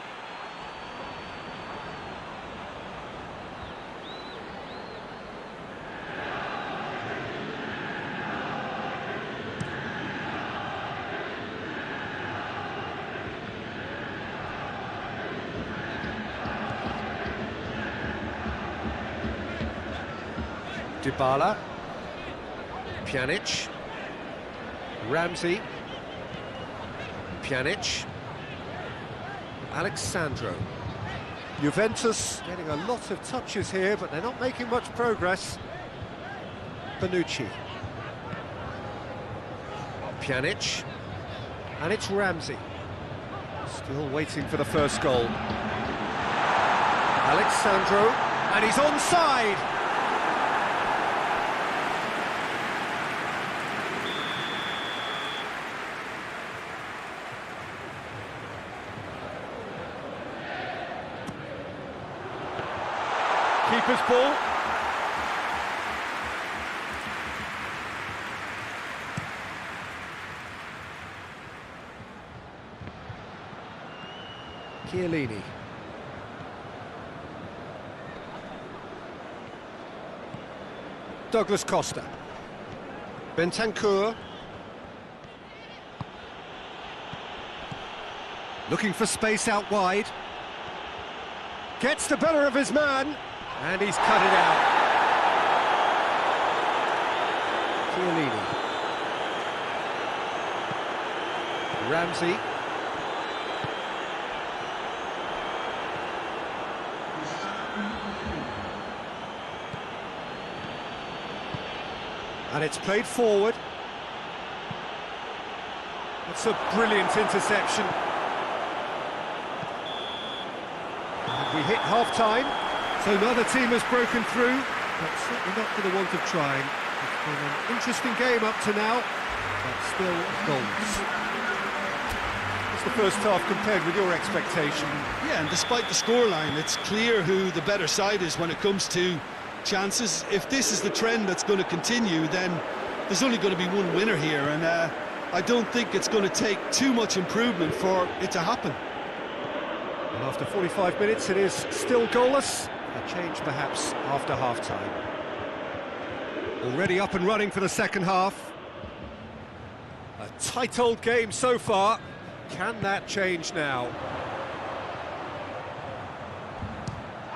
Dybala, Pjanic, Ramsey, Pjanic, Alexandro. Juventus getting a lot of touches here, but they're not making much progress. Bonucci, Pjanic, and it's Ramsey. Still waiting for the first goal. Alexandro, and he's onside. Keeper's ball. Chiellini. Douglas Costa. Bentancur. Looking for space out wide. Gets the better of his man. And he's cut it out. Chiellini. Ramsey. And it's played forward. It's a brilliant interception. And we hit half-time. So neither team has broken through, but certainly not for the want of trying. It's been an interesting game up to now, but still goals. What's the first half compared with your expectation?
Yeah, and despite the scoreline, it's clear who the better side is when it comes to chances. If this is the trend that's going to continue, then there's only going to be one winner here, and I don't think it's going to take too much improvement for it to happen.
And after 45 minutes, it is still goalless. A change perhaps after half-time. Already up and running for the second half. A tight old game so far. Can that change now?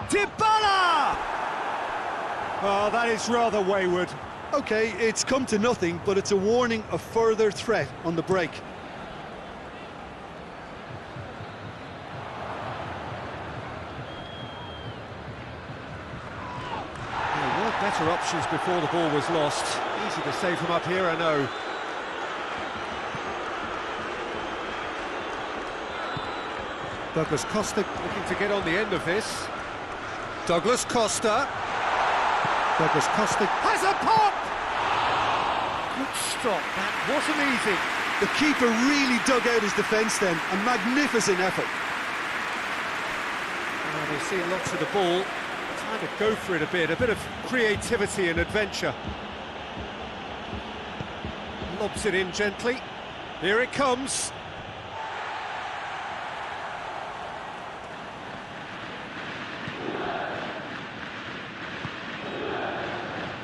Dybala! Oh, that is rather wayward.
Okay, it's come to nothing, but it's a warning of further threat on the break.
There were better options before the ball was lost. Easy to save from up here, I know. Douglas Costa looking to get on the end of this. Douglas Costa. Douglas Costa has a pop! Good stop, that wasn't easy.
The keeper really dug out his defence then, a magnificent effort.
Well, they've seen lots of the ball, trying to go for it a bit of creativity and adventure. Lobs it in gently. Here it comes.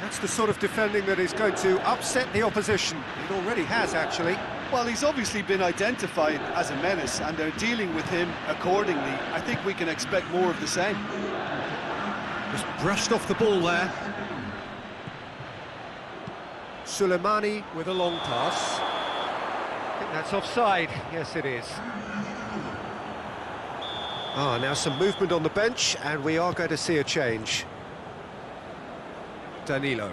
That's the sort of defending that is going to upset the opposition. It already has, actually.
Well, he's obviously been identified as a menace, and they're dealing with him accordingly. I think we can expect more of the same.
Just brushed off the ball there. Suleimani with a long pass. I think that's offside. Yes, it is. Ah, now some movement on the bench, and we are going to see a change. Danilo.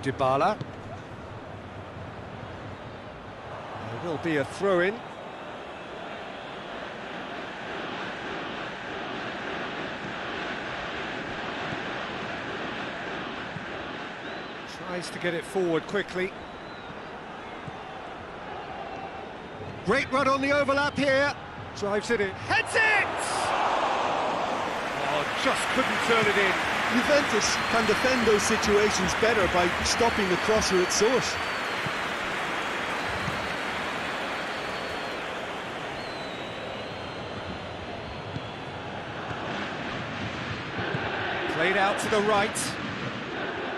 Dybala. There will be a throw-in. Tries to get it forward quickly. Great run on the overlap here. Drives it in. Heads it! Oh, just couldn't turn it in.
Juventus can defend those situations better by stopping the crosser at source.
Played out to the right.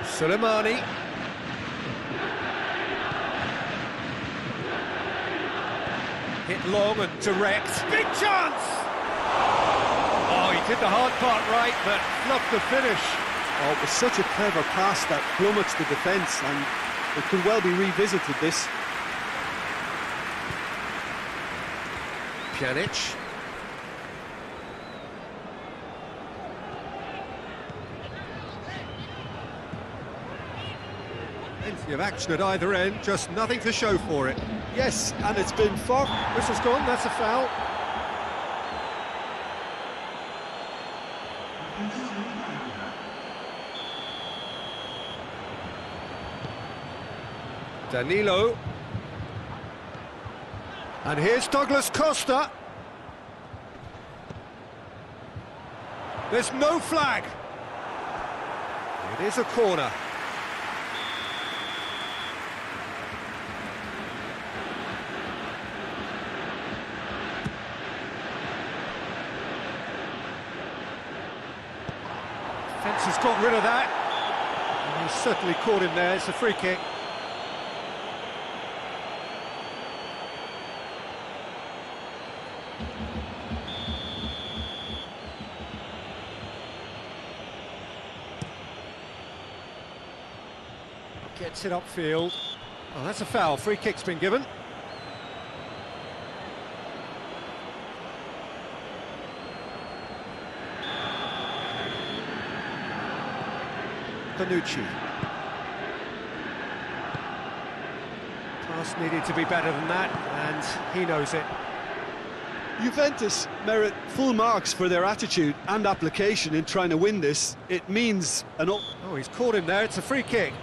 Suleimani. Hit long and direct. Big chance! Oh, he did the hard part right, but fluffed the finish.
Oh, it was such a clever pass that plummets the defence, and it could well be revisited, this.
Pjanic. Plenty of action at either end, just nothing to show for it.
Yes, and it's been far...
Whistle's gone, that's a foul. Danilo. And here's Douglas Costa. There's no flag. It is a corner. Fence has got rid of that. And he's certainly caught him there. It's a free kick. Gets it upfield. Oh, that's a foul. Free kick's been given. Bonucci. Pass needed to be better than that, and he knows it.
Juventus merit full marks for their attitude and application in trying to win this. It means an...
Oh, he's caught him there. It's a free kick.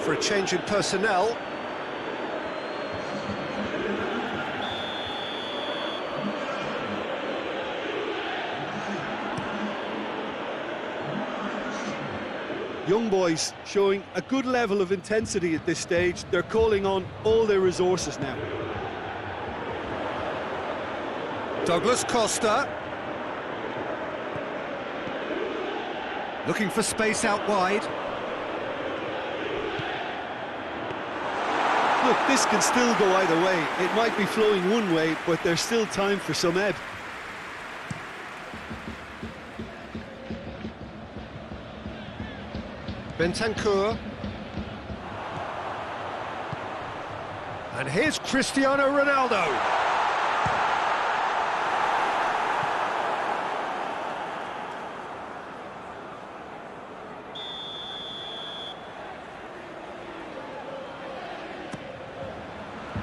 for a change in personnel.
Young boys showing a good level of intensity at this stage. They're calling on all their resources now.
Douglas Costa. Looking for space out wide.
Look, this can still go either way. It might be flowing one way, but there's still time for some ebb.
Bentancur. And here's Cristiano Ronaldo.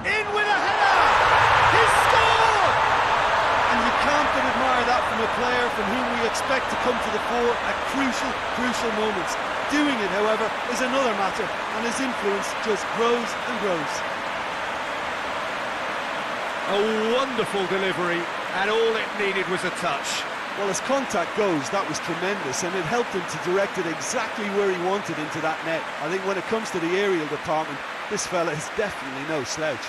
In with a header! He's scored!
And you can't but admire that from a player from whom we expect to come to the fore at crucial moments. Doing it, however, is another matter, and his influence just grows and grows.
A wonderful delivery, and all it needed was a touch.
Well, as contact goes, that was tremendous, and it helped him to direct it exactly where he wanted into that net. I think when it comes to the aerial department, this fella is definitely no slouch.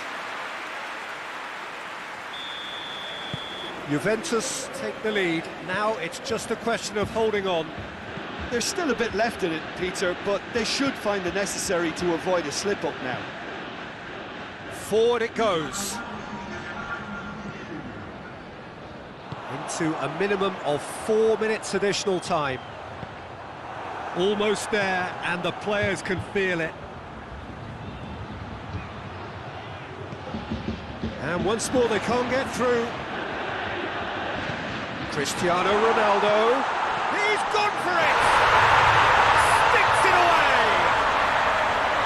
Juventus take the lead. Now it's just a question of holding on.
There's still a bit left in it, Peter, but they should find the necessary to avoid a slip-up now.
Forward it goes. Into a minimum of 4 minutes additional time. Almost there, and the players can feel it. And once more they can't get through. Cristiano Ronaldo. He's gone for it! Sticks it away!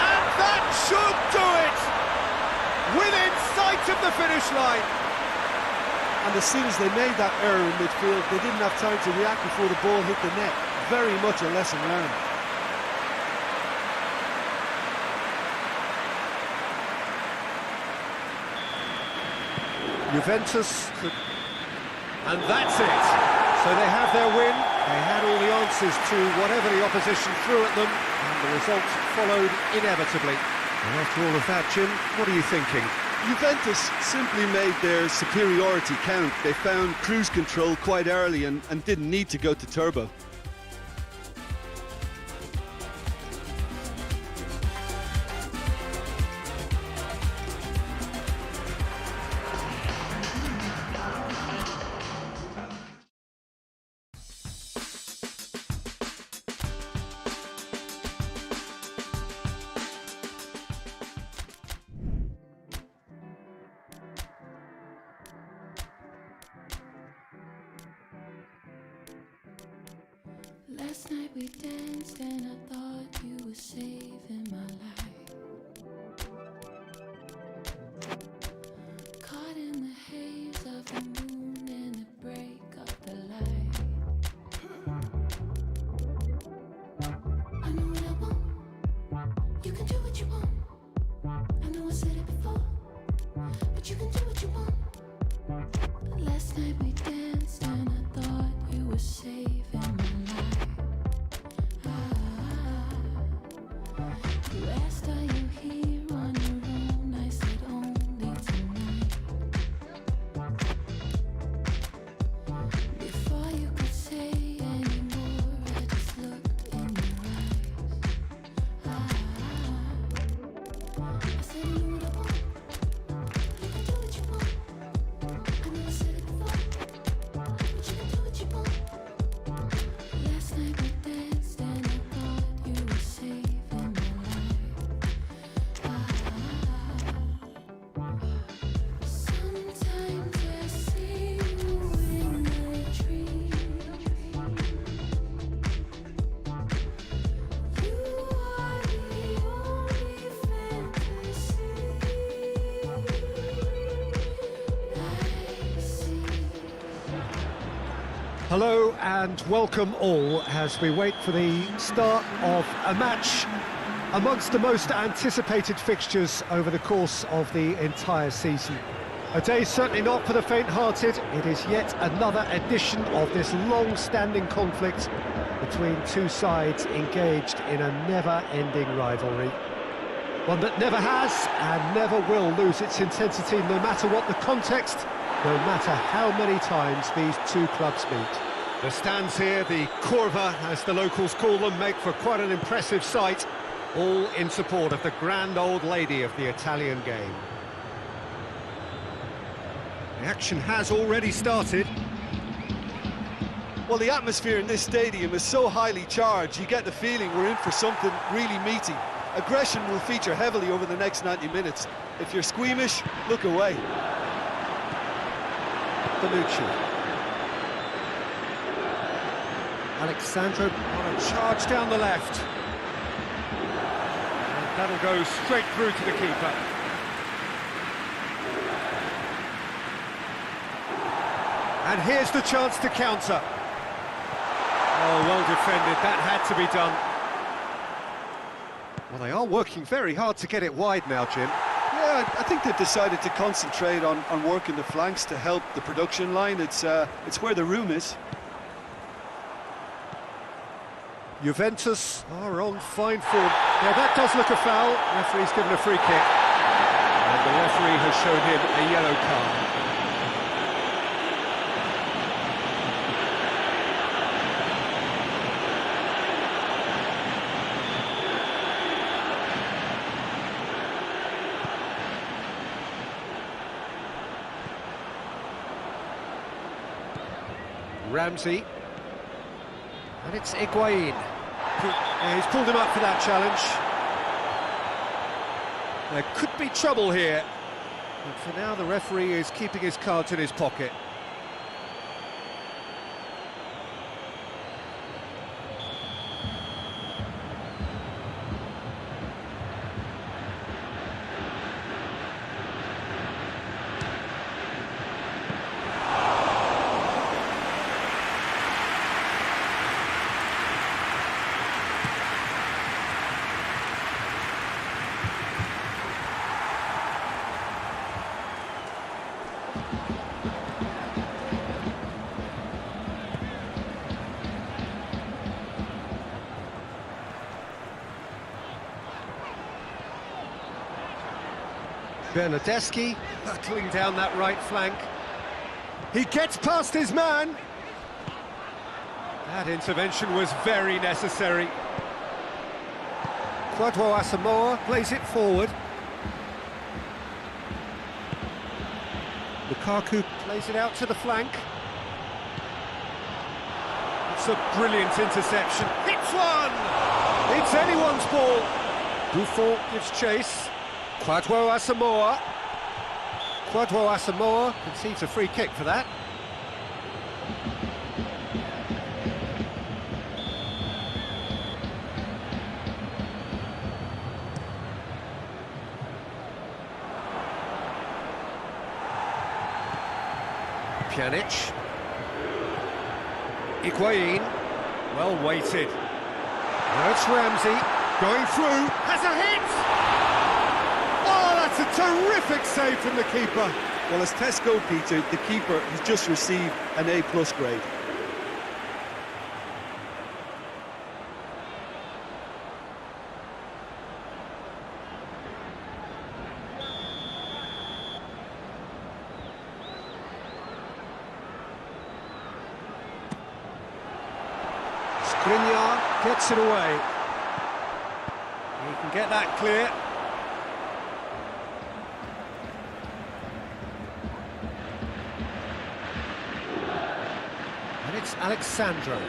And that should do it! Within sight of the finish line.
And as soon as they made that error in midfield, they didn't have time to react before the ball hit the net. Very much a lesson learned.
Juventus could... And that's it! So they have their win, they had all the answers to whatever the opposition threw at them, and the result followed inevitably. And after all of that, Jim, what are you thinking?
Juventus simply made their superiority count. They found cruise control quite early and didn't need to go to turbo.
Last night we danced and I thought you were saving my life. Caught in the haze of the moon and the break of the light. I know what I want. You can do what you want. I know I said it before, but you can do what you want. Last night we danced and I thought you were saving my life. You asked, are you here on your own? I said only tonight. Before you could say any more, I just looked in your eyes. I said, you know what I want? You can do what you want. I know I said it before, but you can do what you want. Last night we danced and I thought you were saving my life. Sometimes I see you in a dream. You are the only fantasy I see.
Hello and welcome all as we wait for the start of a match Amongst the most anticipated fixtures over the course of the entire season. A day certainly not for the faint-hearted. It is yet another edition of this long-standing conflict between two sides engaged in a never-ending rivalry. One that never has and never will lose its intensity, no matter what the context, no matter how many times these two clubs meet. The stands here, the Coba, as the locals call them, make for quite an impressive sight, all in support of the grand old lady of the Italian game. The action has already started.
Well, the atmosphere in this stadium is so highly charged, you get the feeling we're in for something really meaty. Aggression will feature heavily over the next 90 minutes. If you're squeamish, look away.
Bonucci. Alexandro on a charge down the left. And that'll go straight through to the keeper. And here's the chance to counter. Oh, well defended, that had to be done. Well, they are working very hard to get it wide now, Jim.
Yeah, I think they've decided to concentrate on working the flanks to help the production line. It's where the room is.
Juventus are on fine form. Now that does look a foul. Referee's given a free kick. And the referee has shown him a yellow card. Ramsey. And it's Higuain. Yeah, he's pulled him up for that challenge. There could be trouble here. But for now, the referee is keeping his cards in his pocket. Bernardeschi battling down that right flank. He gets past his man. That intervention was very necessary. Kwadwo Asamoah plays it forward. Lukaku plays it out to the flank. It's a brilliant interception. Hits one! It's anyone's ball. Buffon gives chase. Kwadwo Asamoah. Kwadwo Asamoah conceives a free kick for that. Pjanic. Higuain. Well weighted. Now it's Ramsey. Going through. Has a hit! It's a terrific save from the keeper.
Well, as Tesco, Peter, the keeper has just received an A+ grade.
Skriniar gets it away. He can get that clear. It's Alexandro.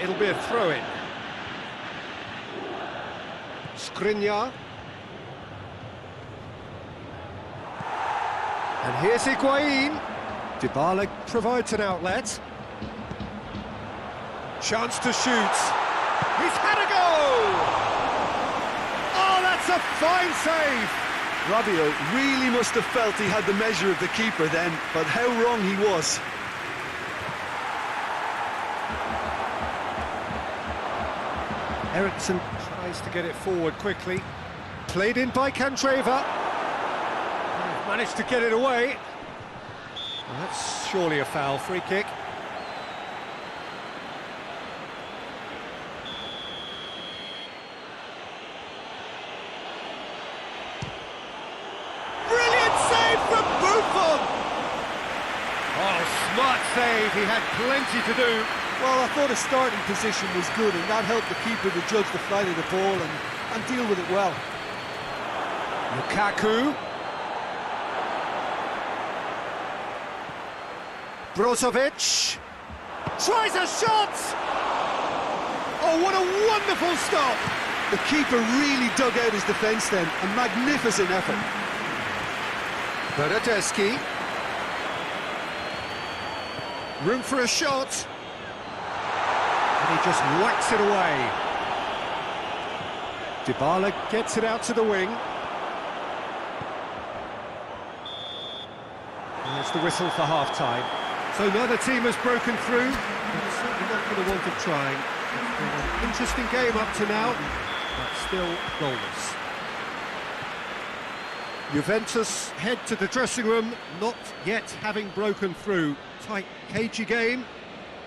It'll be a throw-in. Skriniar. And here's Higuain. Dybala provides an outlet. Chance to shoot. He's had a go! Oh, that's a fine save!
Rabiot really must have felt he had the measure of the keeper then, but how wrong he was.
Eriksson tries to get it forward quickly. Played in by Candreva. Managed to get it away. Well, that's surely a foul, free kick.
Brilliant save from Buffon!
Oh, smart save, he had plenty to do.
Well, I thought his starting position was good, and that helped the keeper to judge the flight of the ball and deal with it well.
Lukaku. Brozovic. Tries a shot!
Oh, what a wonderful stop! The keeper really dug out his defence then. A magnificent effort.
Bernardeschi. Room for a shot. And he just whacks it away. Dybala gets it out to the wing. And there's the whistle for half-time. So neither team has broken through, but certainly not for the want of trying. It's been an interesting game up to now, but still goalless. Juventus head to the dressing room, not yet having broken through. Tight, cagey game.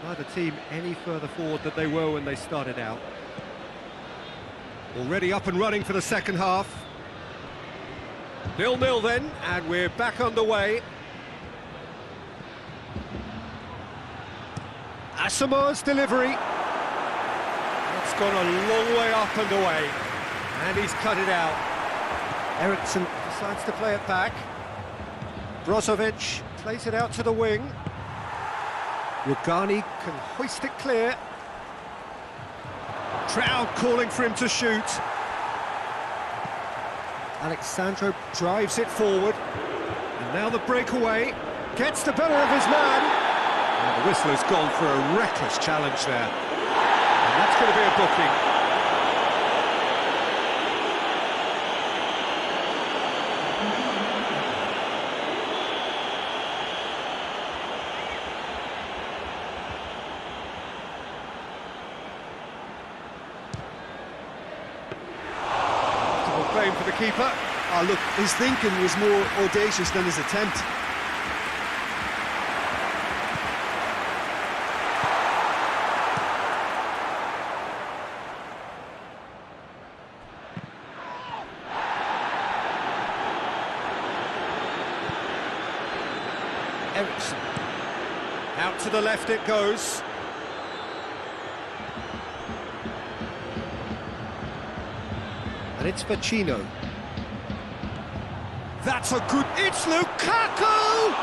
Neither team any further forward than they were when they started out. Already up and running for the second half. 0-0 then, and we're back underway. Asamoah's delivery. It's gone a long way up and away. And he's cut it out. Eriksson decides to play it back. Brozovic plays it out to the wing. Rugani can hoist it clear. Crowd calling for him to shoot. Alexandro drives it forward. And now the breakaway. Gets the better of his man. And the whistler's gone for a reckless challenge there. And that's going to be a booking. Claim for the keeper.
Oh, look, his thinking was more audacious than his attempt.
Eriksson. Out to the left it goes. And it's Vecino. That's a good... It's Lukaku!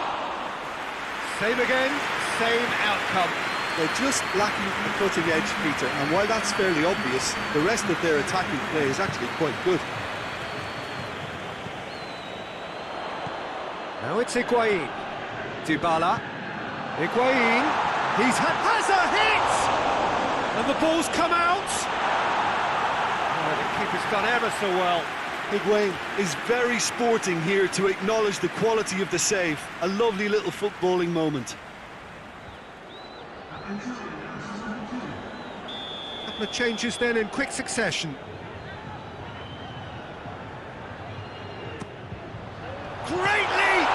Same again, same outcome.
They're just lacking cutting edge, Peter, and while that's fairly obvious, the rest of their attacking play is actually quite good.
Now it's Higuain. Dybala. Higuain. Has a hit! And the ball's come out! Oh, the keeper's done ever so well.
Higuain is very sporting here to acknowledge the quality of the save. A lovely little footballing moment.
Couple of changes then in quick succession. Great leap!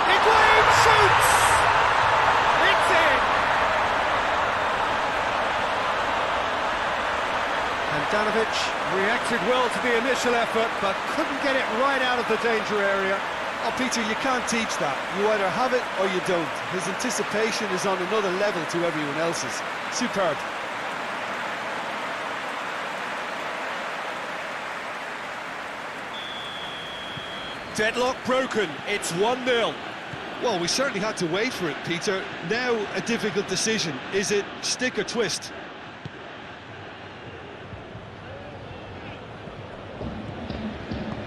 Higuain shoots! It's in! Handanovic reacted well to the initial effort, but couldn't get it right out of the danger area.
Oh, Peter, you can't teach that. You either have it or you don't. His anticipation is on another level to everyone else's. Superb.
Deadlock broken, it's 1-0.
Well, we certainly had to wait for it, Peter. Now a difficult decision. Is it stick or twist?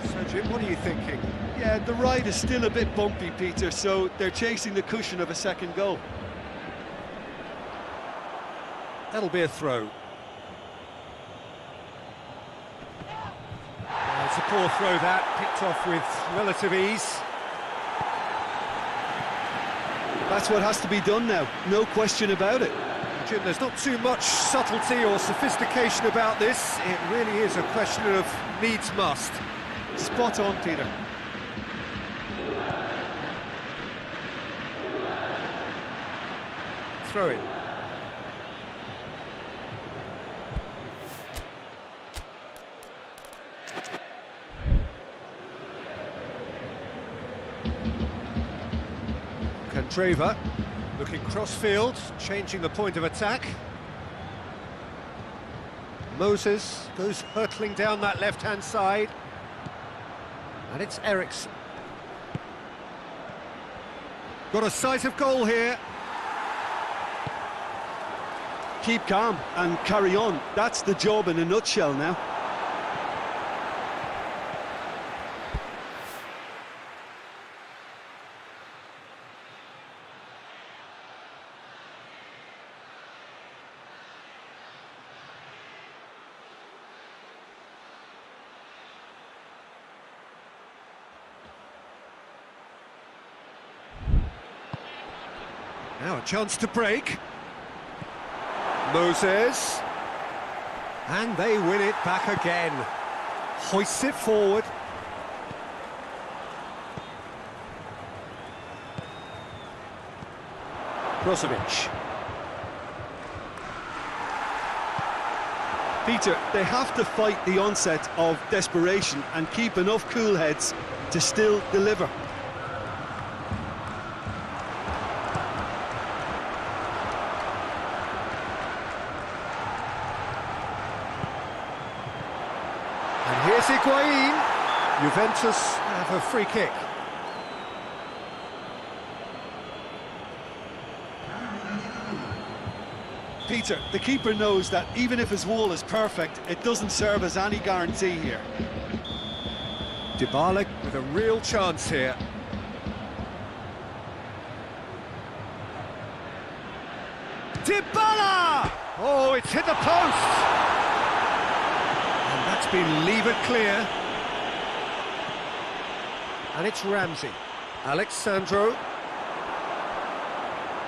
So, Jim, what are you thinking?
Yeah, the ride is still a bit bumpy, Peter, so they're chasing the cushion of a second goal.
That'll be a throw. It's a poor throw that, picked off with relative ease.
That's what has to be done now, no question about it.
Jim, there's not too much subtlety or sophistication about this. It really is a question of needs must.
Spot on, Peter.
Throw it. Candreva looking cross-field, changing the point of attack. Moses goes hurtling down that left-hand side. And it's Eriksson. Got a sight of goal here.
Keep calm and carry on. That's the job in a nutshell now.
Now a chance to break. Moses. And they win it back again. Hoists it forward. Brozovic.
Peter, they have to fight the onset of desperation and keep enough cool heads to still deliver.
And here's Higuain. Juventus have a free kick.
Peter, the keeper knows that even if his wall is perfect, it doesn't serve as any guarantee here.
Dybala with a real chance here. Dybala! Oh, it's hit the post! And that's been levered clear. And it's Ramsey. Alexandro.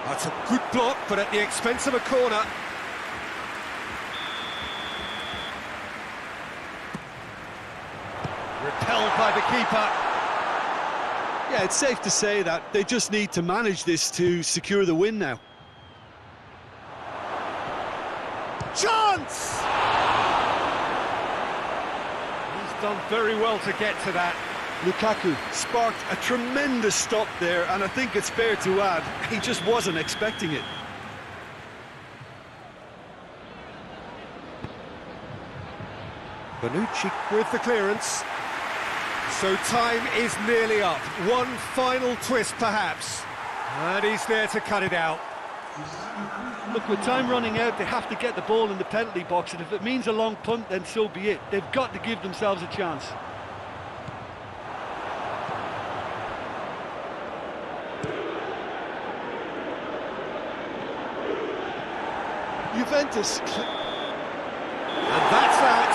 That's a good block, but at the expense of a corner. Repelled by the keeper.
Yeah, it's safe to say that they just need to manage this to secure the win now.
Chance! He's done very well to get to that.
Lukaku sparked a tremendous stop there, and I think it's fair to add, he just wasn't expecting it.
Bonucci with the clearance. So time is nearly up. One final twist, perhaps. And he's there to cut it out.
Look, with time running out, they have to get the ball in the penalty box, and if it means a long punt, then so be it. They've got to give themselves a chance.
Juventus.
And that's that.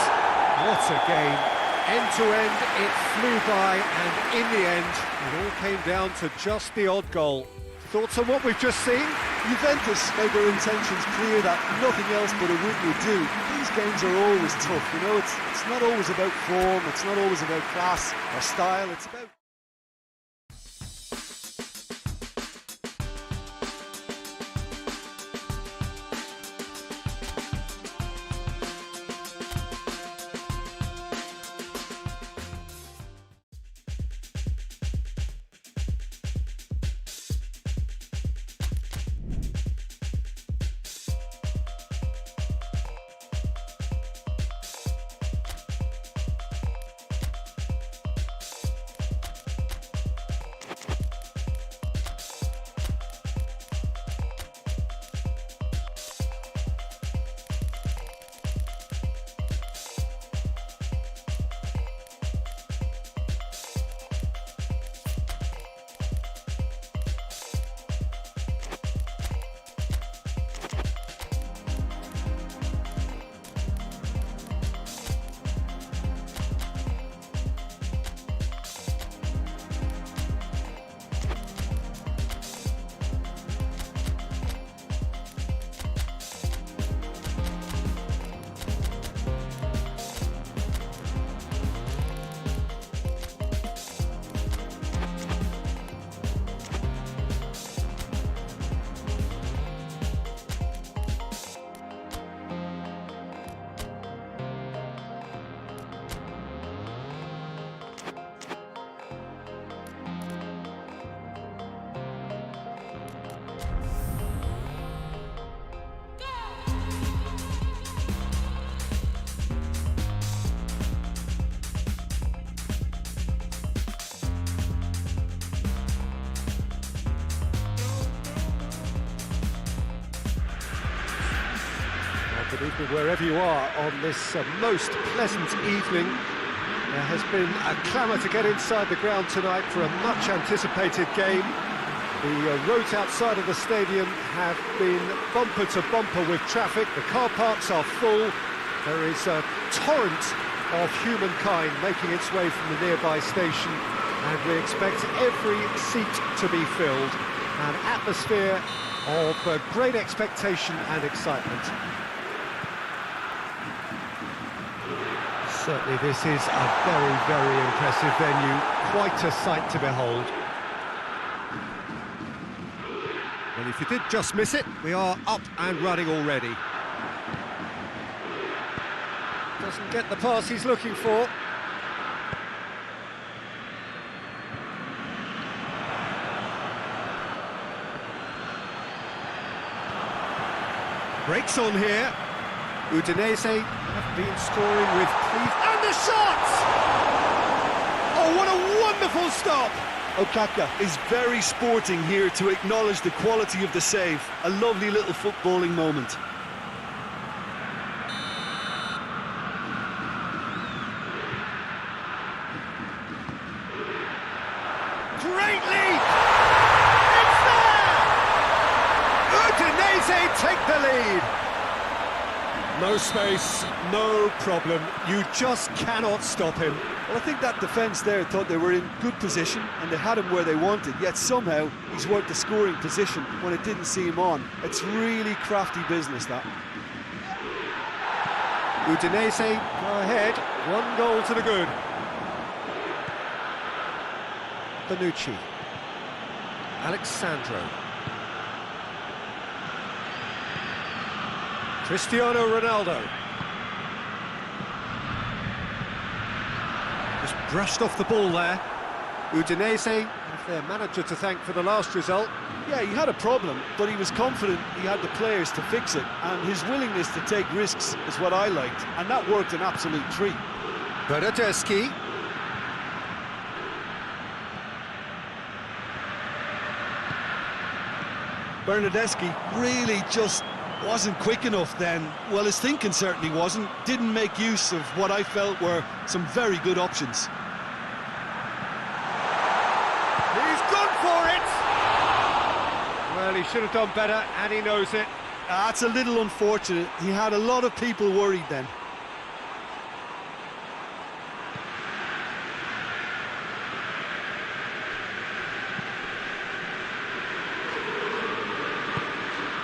What a game. End to end, it flew by, and in the end, it all came down to just the odd goal. Thoughts on what we've just seen?
Juventus made their intentions clear that nothing else but a win would do. These games are always tough, you know, it's not always about form, it's not always about class or style, it's about...
Good evening wherever you are on this most pleasant evening. There has been a clamour to get inside the ground tonight for a much anticipated game. The roads outside of the stadium have been bumper to bumper with traffic. The car parks are full. There is a torrent of humankind making its way from the nearby station, and we expect every seat to be filled. An atmosphere of great expectation and excitement. Certainly this is a very, very impressive venue, quite a sight to behold. Well, if you did just miss it, we are up and running already. Doesn't get the pass he's looking for. Breaks on here. Udinese have been scoring with please. And the shot! Oh, what a wonderful stop!
Okaka is very sporting here to acknowledge the quality of the save. A lovely little footballing moment.
Great lead! It's there! Udinese take the lead! No space, no problem. You just cannot stop him.
Well, I think that defence there thought they were in good position and they had him where they wanted, yet somehow he's worked the scoring position when it didn't see him on. It's really crafty business, that.
Udinese go ahead, 1 goal to the good. Bonucci. Alexandro. Cristiano Ronaldo. Just brushed off the ball there. Udinese have their manager to thank for the last result.
Yeah, he had a problem, but he was confident he had the players to fix it, and his willingness to take risks is what I liked, and that worked an absolute treat.
Bernardeschi.
Bernardeschi really just wasn't quick enough then. Well, his thinking certainly wasn't. Didn't make use of what I felt were some very good options.
He's gone for it! Well, he should have done better, and he knows it.
That's a little unfortunate. He had a lot of people worried then.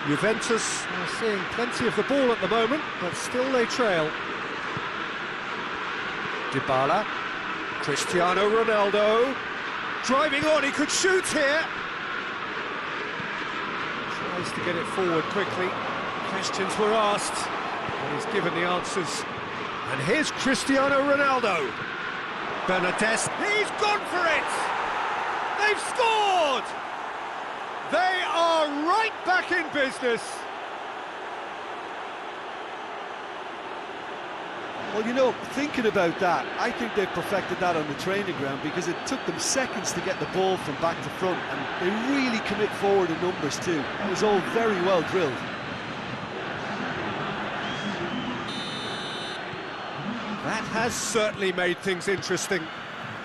Juventus are seeing plenty of the ball at the moment, but still they trail. Dybala, Cristiano Ronaldo, driving on, he could shoot here. Tries to get it forward quickly. Questions were asked, and he's given the answers. And here's Cristiano Ronaldo. Bernardeschi, he's gone for it! They've scored! They are right back in business.
Well, you know, thinking about that, I think they've perfected that on the training ground because it took them seconds to get the ball from back to front, and they really commit forward in numbers too. That was all very well drilled.
That has certainly made things interesting.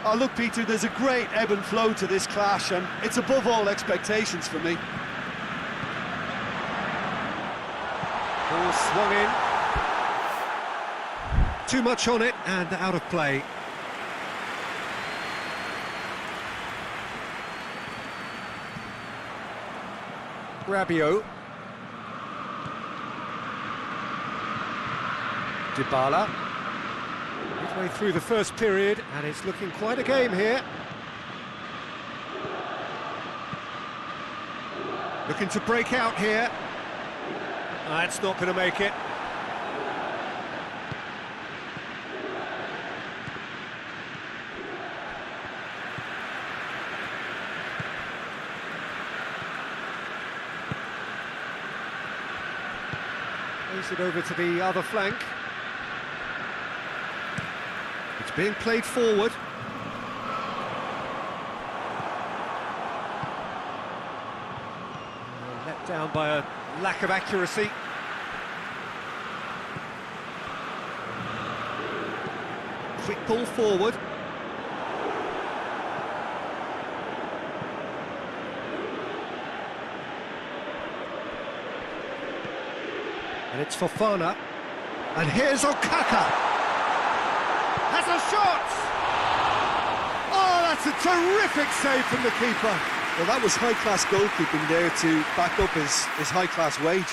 Oh, look, Peter, there's a great ebb and flow to this clash, and it's above all expectations for me.
Ball swung in. Too much on it and out of play. Rabiot. Dybala. Midway through the first period, and it's looking quite a game here. Looking to break out here. That's not going to make it. Plays it over to the other flank. It's being played forward. Let down by a lack of accuracy. Quick ball forward. And it's Fofana. And here's Okaka. Has a shot! Oh, that's a terrific save from the keeper.
Well, that was high-class goalkeeping there to back up his high-class wage.